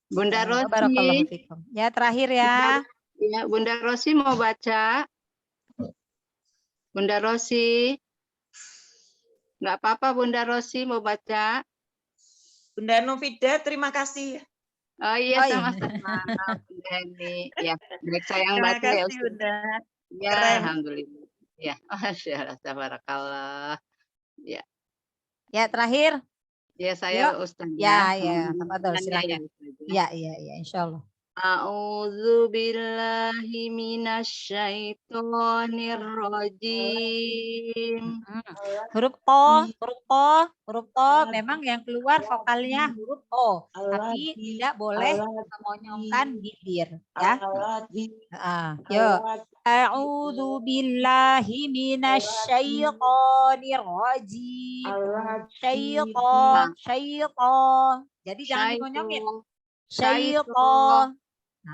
Bunda Rosi. Barakallahu fikum. Ya, terakhir ya. Ya, Bunda Rosi mau baca. Bunda Rosi. Nggak apa-apa Bunda Rosi mau baca. Bunda Novida, terima kasih. Oh iya, Oh, iya. sama-sama Bunda Eni. Ya, baik saya yang Terima baca ya kasih, Ustaz. Bunda. Ya, Keren. alhamdulillah. Ya, Masya Allah, tabarakallah. Ya, Ya, terakhir. ya saya Yuk. Ustaz Ya, ya. ya, tafadhol, Mohon silakan. ya. Ya, insyaallah. A'udzu billahi minasyaitonir rajim. Huruf to memang yang keluar vokalnya huruf o, tapi tidak boleh memonyongkan bibir, ya. Yuk. A'udzu billahi minasyaitonir rajim. Syaiton. Jadi jangan dimonyongin. Syaiton.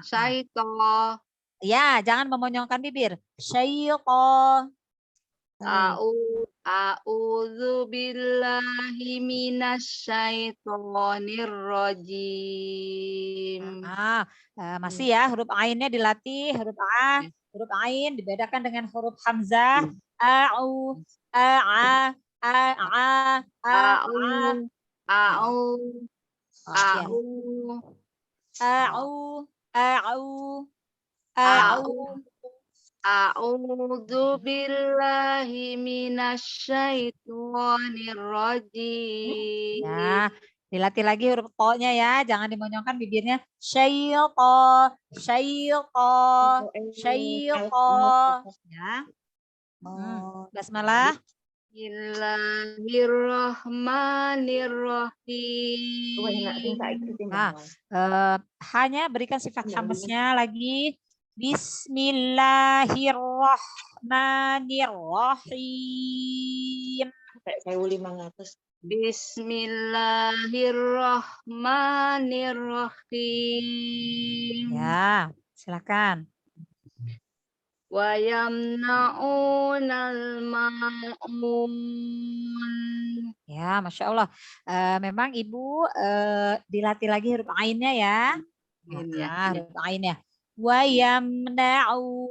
Syaiton. Ya, jangan memonyongkan bibir. Syaiton. A'udzu billahi minasyaitonir rajim. Masih ya, huruf ainnya dilatih, huruf a, huruf ain dibedakan dengan huruf hamzah. A'u, a, A'udzu billahi minasyaitonir rajim. Ya, dilatih lagi huruf to-nya ya, jangan dimonyongkan bibirnya. Syaiton. Ya. Basmalah. Bismillahirrahmanirrahim. Hanya berikan sifat hamzahnya lagi. Bismillahirrahmanirrahim. Bismillahirrahmanirrahim. Ya, silakan. Wa yamna'unal ma'un. Ya, Masya Allah. Memang Ibu dilatih lagi huruf ainnya ya. Huruf ainnya. Wa yamna'u.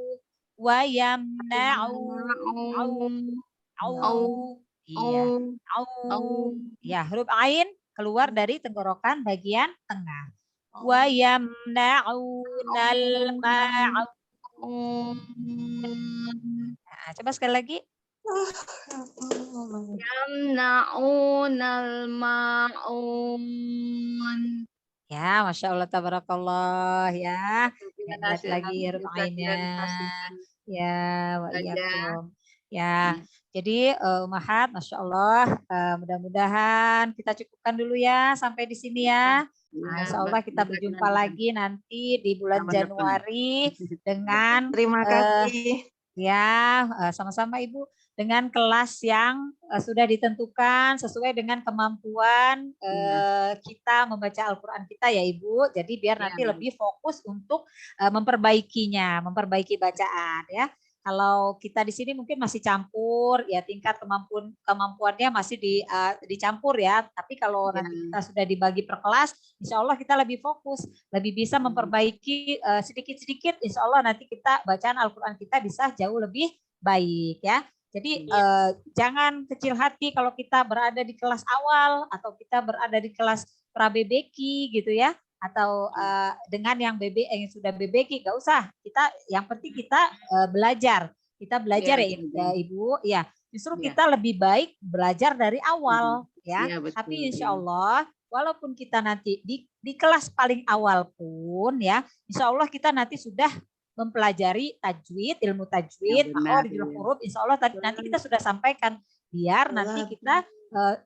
Ya, huruf ain keluar dari tenggorokan bagian tengah. Wa yamna'unal ma'un. Nah, coba sekali lagi. Yamna'unal ma'un. Ya, Masya Allah, tabarakallah ya. Lihat lagi huruf ainnya. Ya, wa iyyakum. Ya, jadi Umahat, Masya Allah, mudah-mudahan kita cukupkan dulu ya sampai di sini ya. Nah, insya Allah kita berjumpa lagi nanti di bulan Januari dengan Terima kasih. Ya, sama-sama Ibu, dengan kelas yang sudah ditentukan sesuai dengan kemampuan kita membaca Al-Quran kita ya Ibu. Jadi biar nanti lebih fokus untuk memperbaikinya, memperbaiki bacaan ya. Kalau kita di sini mungkin masih campur ya, tingkat kemampuannya masih dicampur ya. Tapi kalau nanti kita sudah dibagi per kelas, insya Allah kita lebih fokus, lebih bisa memperbaiki sedikit-sedikit. Insya Allah nanti kita bacaan Al-Quran kita bisa jauh lebih baik ya. Jadi jangan kecil hati kalau kita berada di kelas awal atau kita berada di kelas pra-BBQ gitu ya. Atau dengan yang yang sudah BBQ, nggak usah. Yang penting kita belajar. Kita belajar ya Ibu. Ya, justru kita lebih baik belajar dari awal ya. Tapi insya Allah walaupun kita nanti di kelas paling awal pun ya, insya Allah kita nanti sudah mempelajari tajwid, ilmu tajwid, makhorijul huruf. Insya Allah nanti kita sudah sampaikan biar nanti kita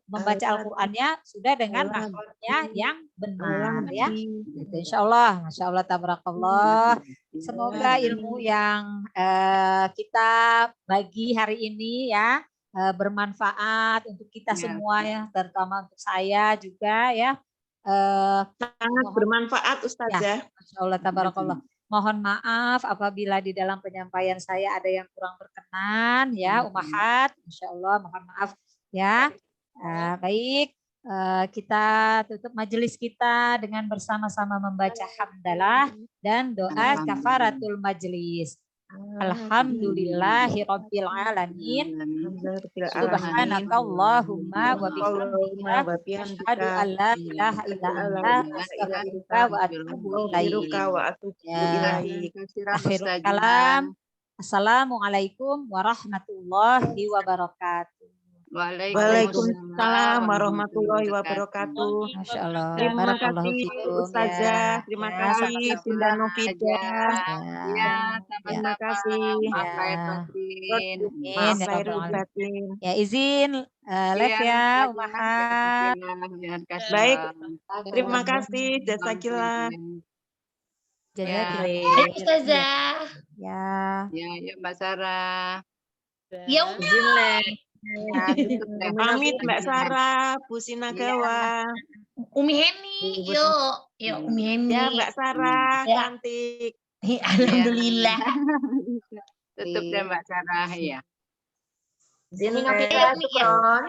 membaca Al-Qur'annya sudah dengan makhrajnya yang benar ya. Gitu, insya Allah, Masya Allah, tabarakallah. Semoga ilmu yang kita bagi hari ini ya bermanfaat untuk kita semua ya, terutama untuk saya juga ya. Sangat bermanfaat Ustazah. Ya, Masya Allah, tabarakallah. Mohon maaf apabila di dalam penyampaian saya ada yang kurang berkenan ya, Umahat. Insya Allah mohon maaf ya. Baik, kita tutup majelis kita dengan bersama-sama membaca hamdalah dan doa kafaratul majelis. Alhamdulillahi rabbil alamin. Subhanakallahumma wa bihamdika asyhadu an la ilaha illa anta astaghfiruka wa atubu ilaik. Akhirul kalam. Assalamualaikum warahmatullahi wabarakatuh. Waalaikumsalam warahmatullahi wabarakatuh. Masya Allah. Terima Barakallahu kasih fikum. Ustazah. Terima kasih Bunda Novida. Ya, Terima kasih. Maaf lahir batin. Maaf Ya lahir Rabbal batin. Ya izin live ya Umahat. Baik. Terima kasih. Jazakillah. Jazakillah. Baik, Ustazah. Ya. Ya, Mbak Sarah. Ya, Umi. Pamit Mbak Sarah, Bu Sinagawa. Umi Heni, yuk. Yuk, Umi Heni. Ya, Mbak Sarah, Ya. cantik. Alhamdulillah. Tutup deh Mbak Sarah ya. Zin Novita, syukron.